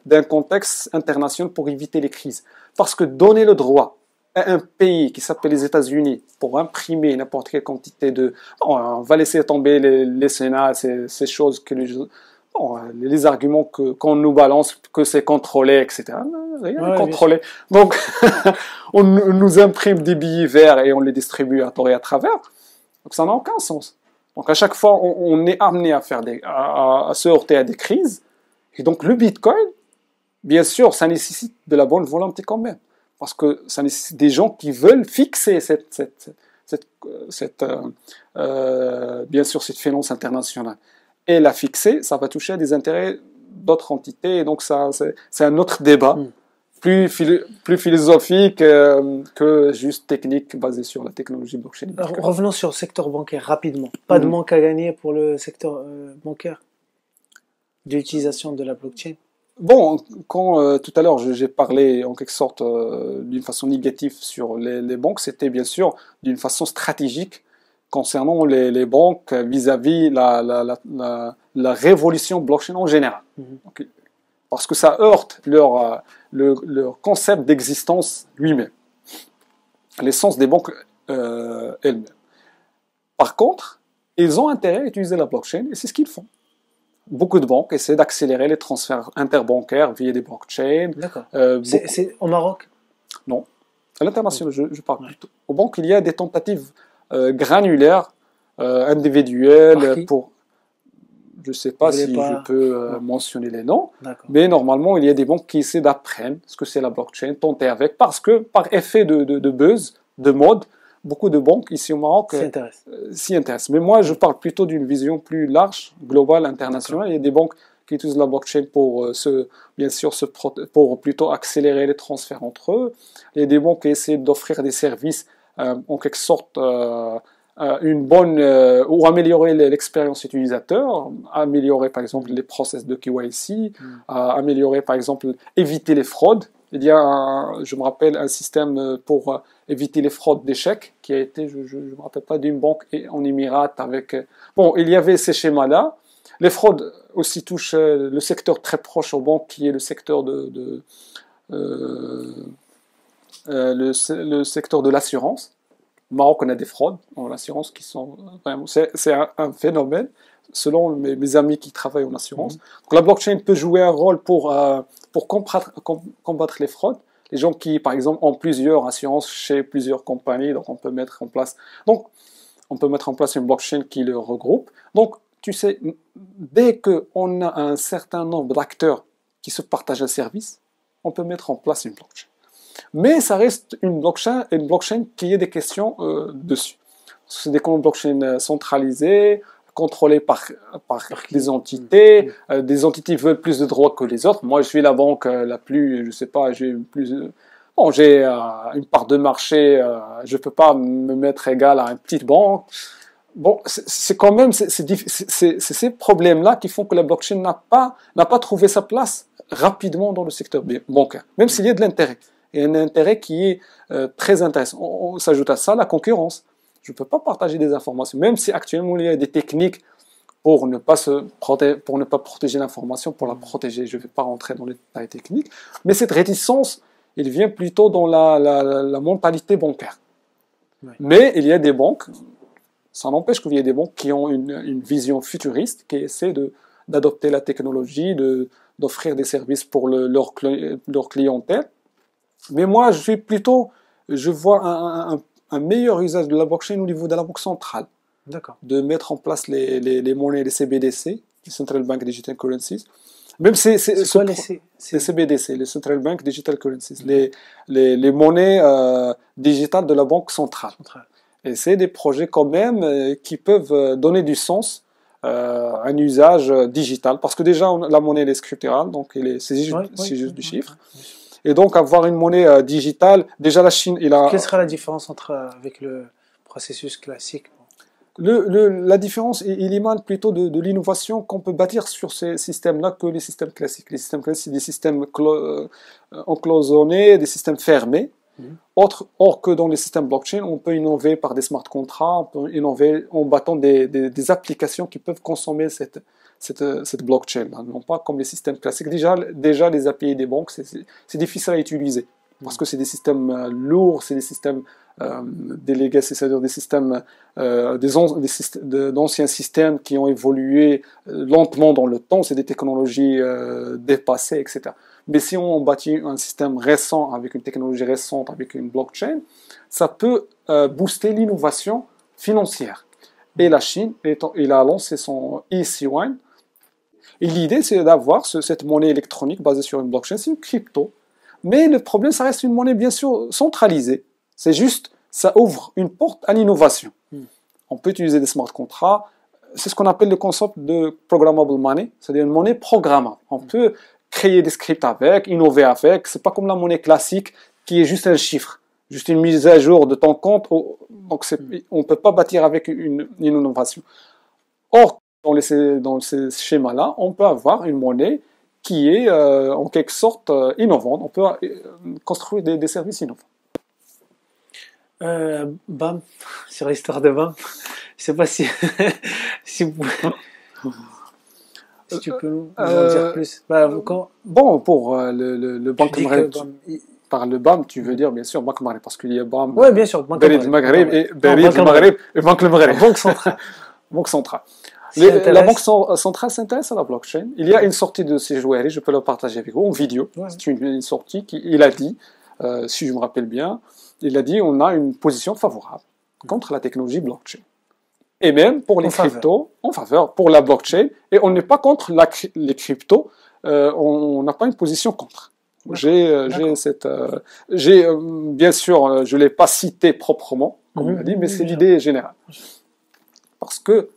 d'un contexte international pour éviter les crises. Parce que donner le droit à un pays qui s'appelle les États-Unis pour imprimer n'importe quelle quantité on va laisser tomber les Sénats, ces choses que les arguments qu'on nous balance, que c'est contrôlé, etc. Rien n'est contrôlé. Donc, on nous imprime des billets verts et on les distribue à tort et à travers. Donc, ça n'a aucun sens. Donc, à chaque fois, on est amené à se heurter à des crises. Et donc, le Bitcoin, bien sûr, ça nécessite de la bonne volonté quand même. Parce que ça nécessite des gens qui veulent fixer bien sûr, cette finance internationale et la fixer, ça va toucher à des intérêts d'autres entités. Et donc, c'est un autre débat, plus philosophique que juste technique basé sur la technologie blockchain. Alors, revenons sur le secteur bancaire rapidement. Pas de manque à gagner pour le secteur bancaire de l'utilisation de la blockchain. Bon, quand tout à l'heure j'ai parlé en quelque sorte d'une façon négative sur les banques, c'était bien sûr d'une façon stratégique concernant les banques vis-à-vis la révolution blockchain en général. Okay. Parce que ça heurte leur concept d'existence lui-même, l'essence des banques elles-mêmes. Par contre, ils ont intérêt à utiliser la blockchain et c'est ce qu'ils font. Beaucoup de banques essaient d'accélérer les transferts interbancaires via des blockchains. D'accord. C'est au Maroc? Non. À l'international, je parle plutôt. Aux banques, il y a des tentatives granulaires, individuelles, pour... Je ne sais pas si je peux mentionner les noms, mais normalement, il y a des banques qui essaient d'apprendre ce que c'est la blockchain, tenter avec, parce que par effet de buzz, de mode, beaucoup de banques ici au Maroc s'y intéressent. Mais moi, je parle plutôt d'une vision plus large, globale, internationale. Il y a des banques qui utilisent la blockchain pour pour plutôt accélérer les transferts entre eux. Il y a des banques qui essaient d'offrir des services en quelque sorte une bonne ou améliorer l'expérience utilisateur, améliorer par exemple les process de KYC, améliorer par exemple éviter les fraudes. Il y a, je me rappelle, un système pour éviter les fraudes d'échecs qui a été, je ne me rappelle pas, d'une banque en Émirats avec... Bon, il y avait ces schémas-là. Les fraudes aussi touchent le secteur très proche aux banques qui est le secteur le secteur de l'assurance. Au Maroc, on a des fraudes en assurance qui sont vraiment... C'est un phénomène, selon mes amis qui travaillent en assurance. Donc, la blockchain peut jouer un rôle pour combattre les fraudes. Les gens qui, par exemple, ont plusieurs assurances chez plusieurs compagnies, donc on peut mettre en place une blockchain qui le regroupe. Donc, tu sais, dès qu'on a un certain nombre d'acteurs qui se partagent un service, on peut mettre en place une blockchain. Mais ça reste une blockchain qui a des questions dessus. C'est des blockchains centralisées, contrôlées par les entités. Des entités veulent plus de droits que les autres. Moi, je suis la banque la plus, je sais pas, j'ai une part de marché. Je peux pas me mettre égal à une petite banque. Bon, c'est quand même ces problèmes-là qui font que la blockchain n'a pas trouvé sa place rapidement dans le secteur bancaire, même s'il y a de l'intérêt. Et un intérêt qui est très intéressant. On s'ajoute à ça la concurrence. Je ne peux pas partager des informations, même si actuellement il y a des techniques pour ne pas protéger l'information, pour la protéger. Je ne vais pas rentrer dans les détails techniques, mais cette réticence, elle vient plutôt dans la mentalité bancaire. Oui. Mais il y a des banques, ça n'empêche qu'il y ait des banques qui ont une vision futuriste, qui essaient d'adopter la technologie, d'offrir des services pour leur clientèle. Mais moi, je vois un meilleur usage de la blockchain au niveau de la banque centrale. D'accord. De mettre en place les monnaies, les CBDC, les Central Bank Digital Currencies. Même c'est quoi les CBDC, les Central Bank Digital Currencies, les monnaies digitales de la banque centrale. Et c'est des projets quand même qui peuvent donner du sens à un usage digital. Parce que déjà, la monnaie elle est scripturale, donc c'est juste du chiffre. Et donc, avoir une monnaie digitale, déjà la Chine... Quelle sera la différence avec le processus classique? La différence, il émane plutôt de l'innovation qu'on peut bâtir sur ces systèmes-là que les systèmes classiques. Les systèmes classiques, c'est des systèmes encloisonnés, des systèmes fermés. Or que dans les systèmes blockchain, on peut innover par des smart contracts, on peut innover en battant des applications qui peuvent consommer cette blockchain, non pas comme les systèmes classiques. Déjà les API des banques, c'est difficile à utiliser, parce que c'est des systèmes lourds, c'est des systèmes délégués, c'est-à-dire des systèmes, d'anciens systèmes qui ont évolué lentement dans le temps, c'est des technologies dépassées, etc. Mais si on bâtit un système récent, avec une technologie récente, avec une blockchain, ça peut booster l'innovation financière. Et la Chine, il a lancé son e-Yuan. Et l'idée, c'est d'avoir cette monnaie électronique basée sur une blockchain, c'est une crypto. Mais le problème, ça reste une monnaie bien sûr centralisée. C'est ça ouvre une porte à l'innovation. On peut utiliser des smart contracts. C'est ce qu'on appelle le concept de programmable money, c'est-à-dire une monnaie programmable. On peut créer des scripts avec, innover avec. C'est pas comme la monnaie classique qui est juste un chiffre, juste une mise à jour de ton compte. Donc on peut pas bâtir avec une innovation. Or, dans ces schémas-là, on peut avoir une monnaie qui est en quelque sorte innovante. On peut construire des services innovants. BAM, sur l'histoire de BAM, je sais pas si, si tu peux nous en dire plus. Bon, pour le Banque Maghreb, par le BAM, tu veux dire bien sûr Banque Maghreb, parce qu'il y a BAM, oui, bien sûr, Banque Maghreb et Maghreb et Banque Maghreb. Banque centrale. Banque centrale. La Banque centrale s'intéresse à la blockchain. Il y a une sortie de ces joueurs, je peux le partager avec vous en vidéo. Ouais. C'est une sortie il a dit, si je me rappelle bien, il a dit on a une position favorable contre la technologie blockchain. Et même pour les cryptos, en faveur pour la blockchain. Et on n'est pas contre les cryptos, on n'a pas une position contre. J'ai bien sûr, je ne l'ai pas cité proprement, comme on a dit, mais c'est l'idée générale. Parce que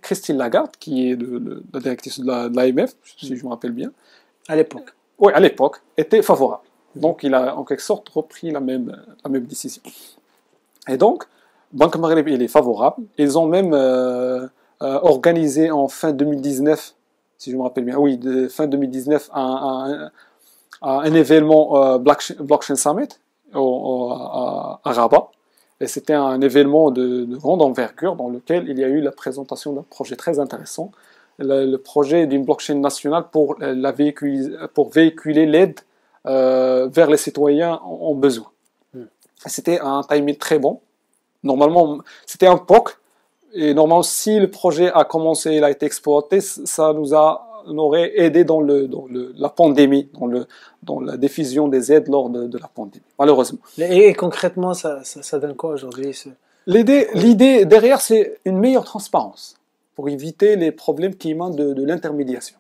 Christine Lagarde, qui est la directrice de l'AMF, si je me rappelle bien, à l'époque. Oui, à l'époque, était favorable. Donc, il a en quelque sorte repris la même décision. Et donc, Banque Maghreb, il est favorable. Ils ont même organisé en fin 2019, si je me rappelle bien, oui, fin 2019, un événement Blockchain Summit à Rabat. Et c'était un événement de grande envergure dans lequel il y a eu la présentation d'un projet très intéressant, le projet d'une blockchain nationale pour véhiculer l'aide vers les citoyens en besoin. C'était un timing très bon. Normalement, c'était un POC, et normalement, si le projet a commencé, il a été exploité, ça nous aurait aidé dans la pandémie, dans la diffusion des aides lors de la pandémie, malheureusement. Et concrètement, ça donne quoi aujourd'hui? L'idée derrière, c'est une meilleure transparence pour éviter les problèmes qui émanent de l'intermédiation.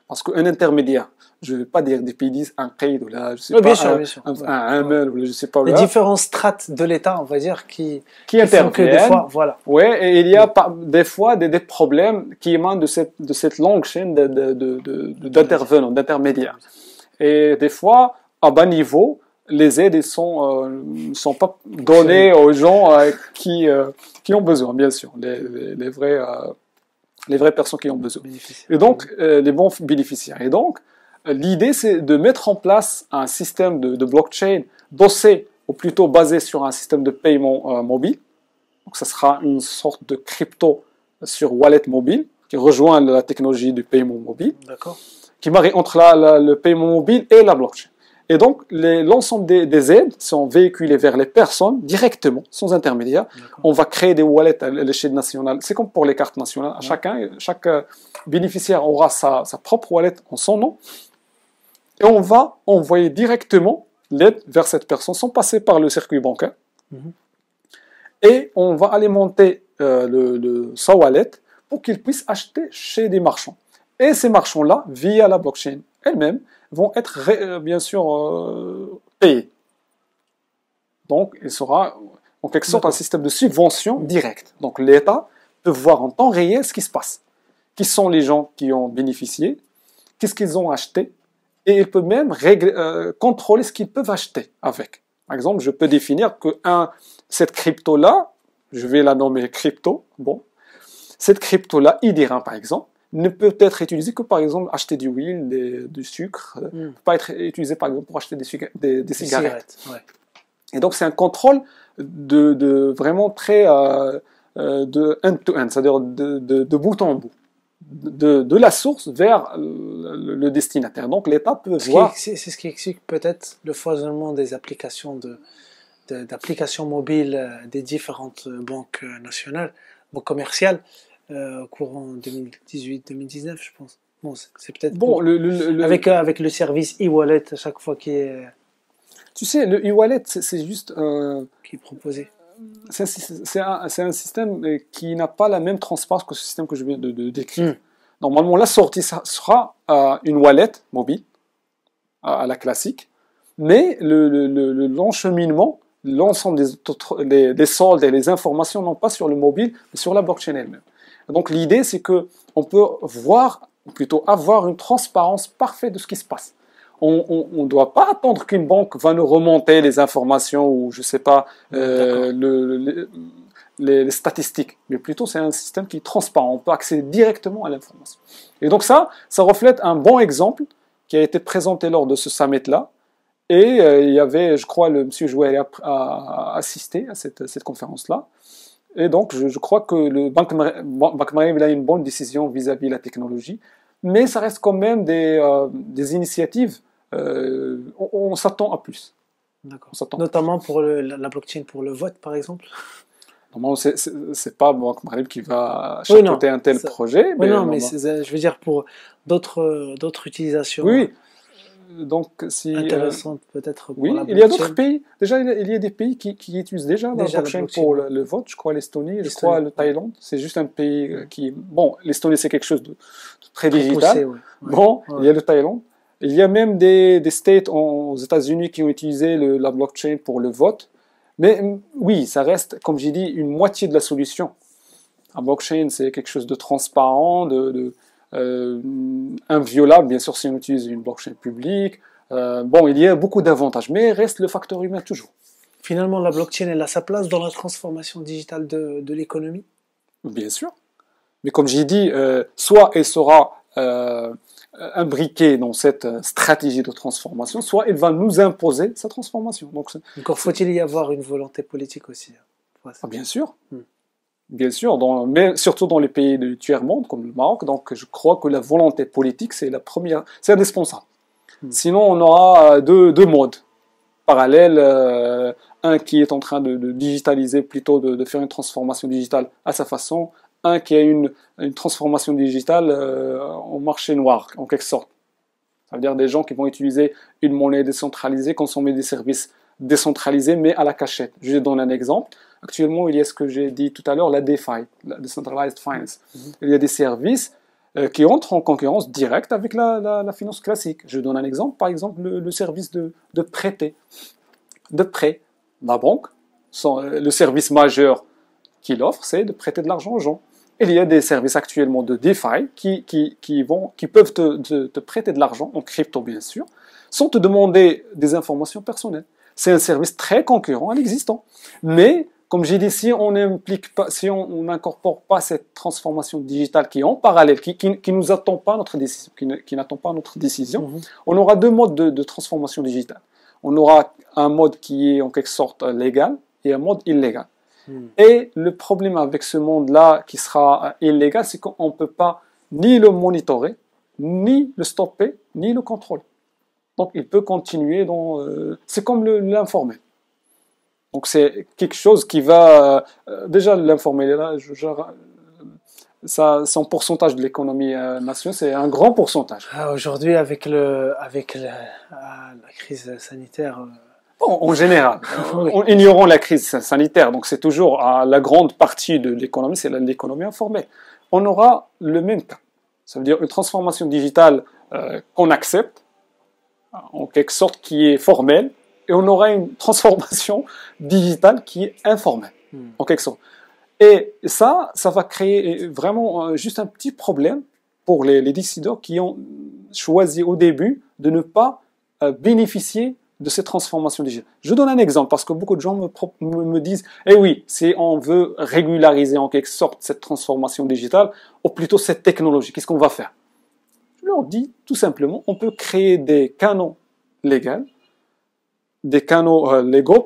Parce qu'un intermédiaire, je ne vais pas dire des pays, un CAID, ou là, je sais pas, un MEL, ou là, je sais pas. Les différentes strates de l'État, on va dire, qui interviennent. Que des fois, voilà. Ouais, et il y a des fois des problèmes qui émanent de cette longue chaîne d'intervenants, d'intermédiaires. Et des fois, à bas niveau, les aides ne sont pas données aux gens qui ont besoin, bien sûr, les vraies personnes qui ont besoin. Et donc, les bons bénéficiaires. Et donc, l'idée, c'est de mettre en place un système de blockchain dossé, ou plutôt basé sur un système de paiement mobile. Donc, ça sera une sorte de crypto sur wallet mobile, qui rejoint la technologie du paiement mobile, qui marie entre le paiement mobile et la blockchain. Et donc, l'ensemble des aides sont véhiculées vers les personnes directement, sans intermédiaire. On va créer des wallets à l'échelle nationale. C'est comme pour les cartes nationales. Chaque bénéficiaire aura sa propre wallet en son nom. Et on va envoyer directement l'aide vers cette personne sans passer par le circuit bancaire. Et on va alimenter sa wallet pour qu'il puisse acheter chez des marchands. Et ces marchands-là, via la blockchain elle-même, vont être bien sûr payés. Donc, il sera en quelque sorte un système de subvention directe. Donc, l'État peut voir en temps réel ce qui se passe. Qui sont les gens qui ont bénéficié, qu'est-ce qu'ils ont acheté, et il peut même contrôler ce qu'ils peuvent acheter avec. Par exemple, je peux définir que cette crypto-là, je vais la nommer crypto, bon, cette crypto-là, IDR par exemple, ne peut être utilisée que par exemple acheter du huile, du sucre, ne peut pas être utilisée par exemple pour acheter des cigarettes. Ouais. Et donc c'est un contrôle vraiment très de end-to-end, c'est-à-dire de bout en bout, de la source vers le destinataire. Donc l'État peut voir. C'est ce qui explique peut-être le foisonnement des applications d'applications mobiles des différentes banques nationales, banques commerciales. Courant 2018-2019, je pense. Bon, c'est peut-être bon. Avec le service e-wallet à chaque fois qui est. Tu sais, le e-wallet, c'est juste qui est proposé. C'est un système qui n'a pas la même transparence que ce système que je viens de décrire. Normalement, la sortie sera une wallet mobile à la classique, mais l'encheminement l'ensemble des soldes et les informations, non pas sur le mobile, mais sur la blockchain elle-même. Donc l'idée, c'est qu'on peut voir, ou plutôt avoir une transparence parfaite de ce qui se passe. On ne doit pas attendre qu'une banque va nous remonter les informations ou, je ne sais pas, les statistiques, mais plutôt c'est un système qui est transparent, on peut accéder directement à l'information. Et donc ça reflète un bon exemple qui a été présenté lors de ce summit-là, et il y avait, je crois, le M. Jouet a assisté à cette conférence-là, et donc je crois que le Banque Maghreb a une bonne décision vis-à-vis de la technologie, mais ça reste quand même des initiatives, on s'attend à plus. D'accord. Notamment pour la blockchain pour le vote, par exemple. Normalement, c'est pas Banque Maghreb qui va chapeauter un tel projet. Oui, mais je veux dire pour d'autres utilisations. Oui. Donc, si intéressantes peut-être. Oui, il y a d'autres pays. Déjà, il y a des pays qui utilisent déjà la blockchain pour le vote. Je crois l'Estonie, je crois le Thaïlande. C'est juste un pays qui. Bon, l'Estonie c'est quelque chose de très digital. Poussé, bon, il y a le Thaïlande. Il y a même des states aux États-Unis qui ont utilisé la blockchain pour le vote. Mais oui, ça reste, comme j'ai dit, une moitié de la solution. La blockchain, c'est quelque chose de transparent, inviolable, bien sûr, si on utilise une blockchain publique. Bon, il y a beaucoup d'avantages, mais reste le facteur humain toujours. Finalement, la blockchain, elle a sa place dans la transformation digitale de l'économie? Bien sûr. Mais comme j'ai dit, soit elle sera imbriquée dans cette stratégie de transformation, soit elle va nous imposer sa transformation. Donc, encore faut-il y avoir une volonté politique aussi. Bien sûr. Bien sûr, mais surtout dans les pays du tiers-monde, comme le Maroc. Donc, je crois que la volonté politique, c'est indispensable. Sinon, on aura deux modes parallèles. Un qui est en train de digitaliser, plutôt de faire une transformation digitale à sa façon. Un qui a une transformation digitale en marché noir, en quelque sorte. Ça veut dire des gens qui vont utiliser une monnaie décentralisée, consommer des services décentralisés, mais à la cachette. Je donne un exemple. Actuellement, il y a ce que j'ai dit tout à l'heure, la DeFi, la Decentralized Finance. Il y a des services qui entrent en concurrence directe avec la finance classique. Je donne un exemple, par exemple, le service de prêter. De prêt. La banque, le service majeur qu'il offre, c'est de prêter de l'argent aux gens. Il y a des services actuellement de DeFi qui peuvent te prêter de l'argent, en crypto bien sûr, sans te demander des informations personnelles. C'est un service très concurrent à l'existant. Mais, comme j'ai dit, si on n'incorpore pas cette transformation digitale qui est en parallèle, qui nous attend pas notre décision, qui n'attend pas notre décision, on aura deux modes de transformation digitale. On aura un mode qui est en quelque sorte légal et un mode illégal. Et le problème avec ce monde-là qui sera illégal, c'est qu'on ne peut pas ni le monitorer, ni le stopper, ni le contrôler. Donc il peut continuer c'est comme l'informel. Donc c'est quelque chose qui va... déjà l'informel est là, son pourcentage de l'économie nationale, c'est un grand pourcentage. Aujourd'hui, avec la crise sanitaire... Bon, en général, ignorons la crise sanitaire, donc c'est toujours la grande partie de l'économie, c'est l'économie informelle. On aura le même cas. Ça veut dire une transformation digitale qu'on accepte, en quelque sorte qui est formelle, et on aura une transformation digitale qui est informelle, en quelque sorte. Et ça va créer vraiment juste un petit problème pour les décideurs qui ont choisi au début de ne pas bénéficier de ces transformations digitales. Je donne un exemple parce que beaucoup de gens me disent « Eh oui, si on veut régulariser en quelque sorte cette transformation digitale, ou plutôt cette technologie, qu'est-ce qu'on va faire ?» Je leur dis tout simplement, on peut créer des canaux légaux,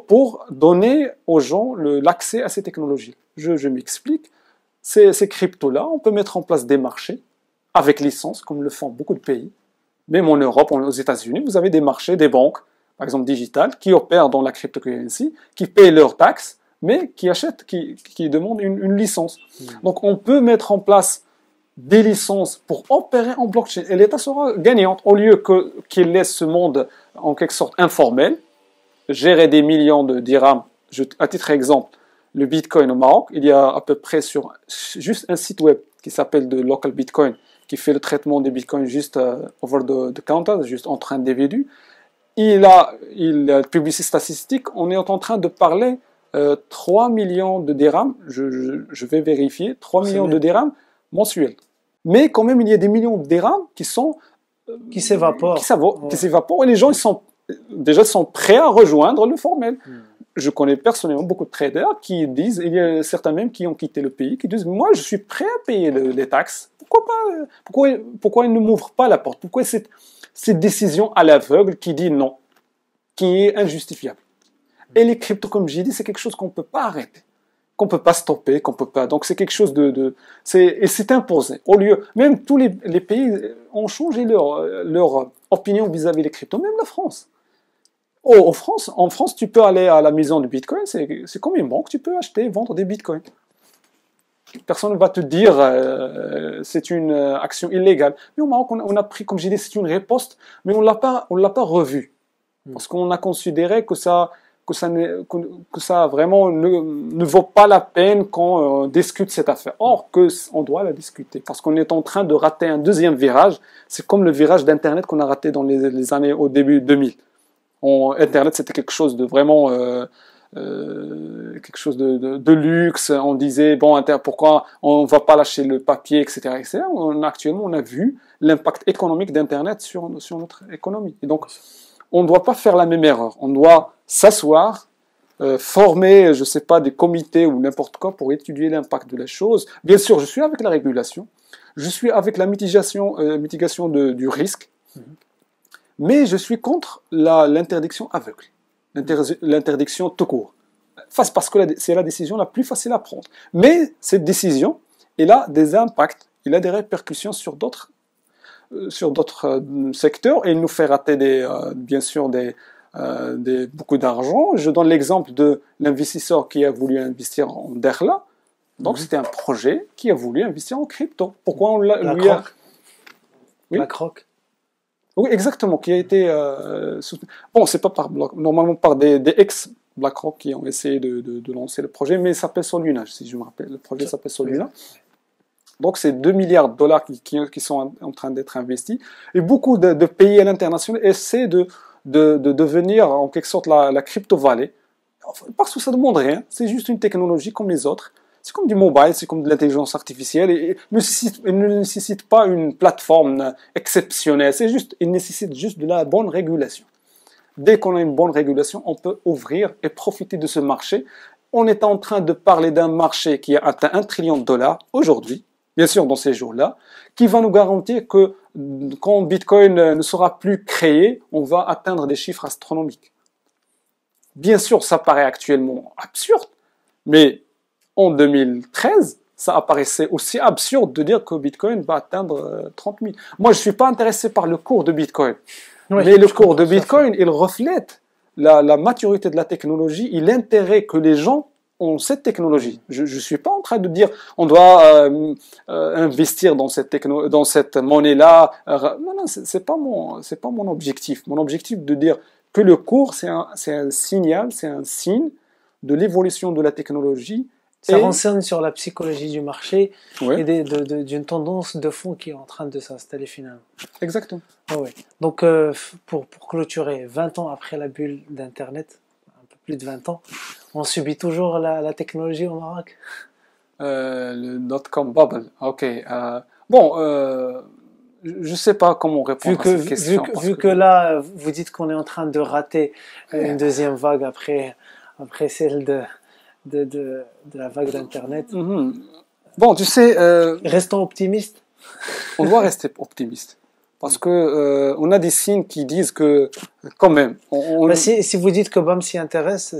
pour donner aux gens l'accès à ces technologies. Je m'explique. Ces cryptos-là, on peut mettre en place des marchés avec licence, comme le font beaucoup de pays. Même en Europe, aux États-Unis, vous avez des marchés, des banques, par exemple digitales, qui opèrent dans la cryptocurrency, qui payent leurs taxes, mais qui achètent, qui demandent une licence. Donc on peut mettre en place des licences pour opérer en blockchain. Et l'État sera gagnant, au lieu qu'il laisse ce monde en quelque sorte informel, gérer des millions de dirhams. À titre d'exemple, le Bitcoin au Maroc, il y a à peu près sur juste un site web qui s'appelle The Local Bitcoin, qui fait le traitement des Bitcoins juste over the counter, juste entre individus. il publie ses statistiques. On est en train de parler 3 millions de dirhams, je vais vérifier, 3 millions de dirhams mensuels. Mais quand même, il y a des millions de dirhams qui s'évaporent. Qui s'évaporent, et les gens, ils sont prêts à rejoindre le formel. Je connais personnellement beaucoup de traders qui disent, il y a certains même qui ont quitté le pays, qui disent, moi, je suis prêt à payer les taxes. Pourquoi ils ne m'ouvrent pas la porte? Pourquoi cette décision à l'aveugle qui dit non, qui est injustifiable? Et les cryptos, comme j'ai dit, c'est quelque chose qu'on ne peut pas arrêter, qu'on ne peut pas stopper, qu'on peut pas. Donc c'est quelque chose et c'est imposé. Au lieu, même tous les pays ont changé leur opinion vis-à-vis des cryptos, même la France. En France, tu peux aller à la maison du Bitcoin, c'est comme une banque, tu peux acheter et vendre des Bitcoins. Personne ne va te dire c'est une action illégale. Mais au Maroc, on a pris, comme j'ai dit, c'est une riposte, mais on l'a pas revu. Parce qu'on a considéré que ça vraiment ne vaut pas la peine qu'on discute cette affaire. Or, on doit la discuter, parce qu'on est en train de rater un deuxième virage. C'est comme le virage d'Internet qu'on a raté dans les années au début 2000. Internet, c'était quelque chose de vraiment quelque chose de luxe. On disait bon, pourquoi on va pas lâcher le papier, etc., etc. Actuellement, on a vu l'impact économique d'Internet sur notre économie. Et donc, on ne doit pas faire la même erreur. On doit s'asseoir, former, je sais pas, des comités ou n'importe quoi pour étudier l'impact de la chose. Bien sûr, je suis avec la régulation, je suis avec la mitigation du risque, mais je suis contre l'interdiction aveugle, l'interdiction tout court. Parce que c'est la décision la plus facile à prendre. Mais cette décision, elle a des impacts, elle a des répercussions sur d'autres secteurs, et il nous fait rater bien sûr beaucoup d'argent. Je donne l'exemple de l'investisseur qui a voulu investir en Derla. Donc c'était un projet qui a voulu investir en crypto. Pourquoi on l'a BlackRock. Oui, exactement, qui a été soutenu. Bon, c'est pas normalement par des ex-BlackRock qui ont essayé de lancer le projet, mais ça s'appelle Soluna, si je me rappelle. Le projet s'appelle Soluna. Donc, c'est 2 milliards de dollars qui sont en train d'être investis. Et beaucoup de pays à l'international essaient de devenir, en quelque sorte, la crypto-vallée. Parce que ça ne demande rien. C'est juste une technologie comme les autres. C'est comme du mobile, c'est comme de l'intelligence artificielle. Et il ne nécessite pas une plateforme exceptionnelle. Il nécessite juste de la bonne régulation. Dès qu'on a une bonne régulation, on peut ouvrir et profiter de ce marché. On est en train de parler d'un marché qui a atteint 1 trillion de dollars aujourd'hui, bien sûr dans ces jours-là, qui va nous garantir que quand Bitcoin ne sera plus créé, on va atteindre des chiffres astronomiques. Bien sûr, ça paraît actuellement absurde, mais en 2013, ça apparaissait aussi absurde de dire que Bitcoin va atteindre 30 000. Moi, je ne suis pas intéressé par le cours de Bitcoin. Oui, mais le cours de Bitcoin, il reflète la maturité de la technologie et l'intérêt que les gens ont cette technologie. Je ne suis pas en train de dire on doit investir dans cette monnaie-là. Non, c'est pas mon objectif. Mon objectif de dire que le cours, c'est un signal, c'est un signe de l'évolution de la technologie. Ça renseigne sur la psychologie du marché et d'une tendance de fond qui est en train de s'installer finalement. Exactement. Ah ouais. Donc, pour clôturer, 20 ans après la bulle d'Internet, un peu plus de 20 ans, on subit toujours la technologie au Maroc? Le dot-com bubble, ok. Bon, je ne sais pas comment répondre à cette question. Vu que là, vous dites qu'on est en train de rater une deuxième vague après celle de la vague d'Internet. Bon, tu sais... Restons optimistes. On doit rester optimiste. Parce que on a des signes qui disent que, quand même... si vous dites que BAM s'y intéresse,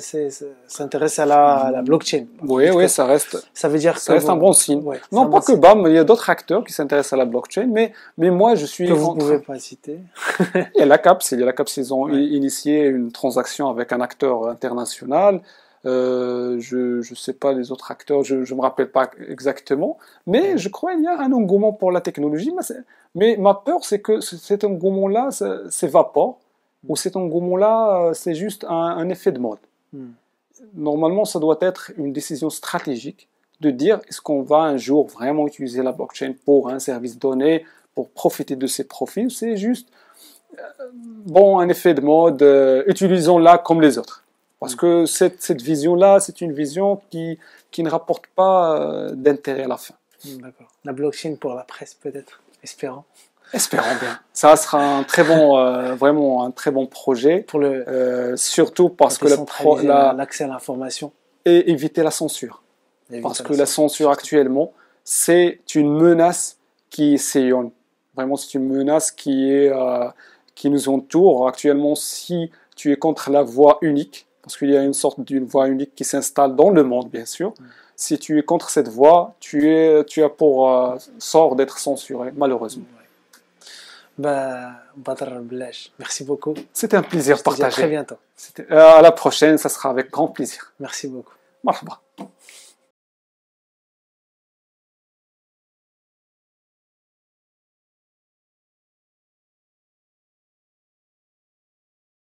s'intéresse à la blockchain. Oui, ça reste un bon signe. Ouais, non, pas que BAM, il y a d'autres acteurs qui s'intéressent à la blockchain, mais moi, je suis... Que vous ne pouvez pas citer. Il y a la CAPS, ils ont initié une transaction avec un acteur international. Je ne sais pas les autres acteurs, je ne me rappelle pas exactement, mais je crois qu'il y a un engouement pour la technologie, mais ma peur c'est que cet engouement-là s'évapore, ou cet engouement-là c'est juste un effet de mode. Normalement, ça doit être une décision stratégique de dire est-ce qu'on va un jour vraiment utiliser la blockchain pour un service donné, pour profiter de ses profits, c'est juste bon, un effet de mode, utilisons-la comme les autres. Parce que cette vision-là, c'est une vision qui ne rapporte pas d'intérêt à la fin. D'accord. La blockchain pour la presse, peut-être, espérons. Espérons bien. Ça sera un très bon, vraiment un très bon projet, Pour surtout parce que l'accès à l'information. Et éviter la censure. Parce que la censure actuellement, c'est une menace qui s'éonne. Vraiment, c'est une menace qui nous entoure. Actuellement, si tu es contre la voix unique, parce qu'il y a une sorte d'une voix unique qui s'installe dans le monde, bien sûr, si tu es contre cette voix, tu as pour sort d'être censuré, malheureusement. Badr Blaj, merci beaucoup. C'était un plaisir partagé. À très bientôt. À la prochaine, ça sera avec grand plaisir. Merci beaucoup. Marhaba.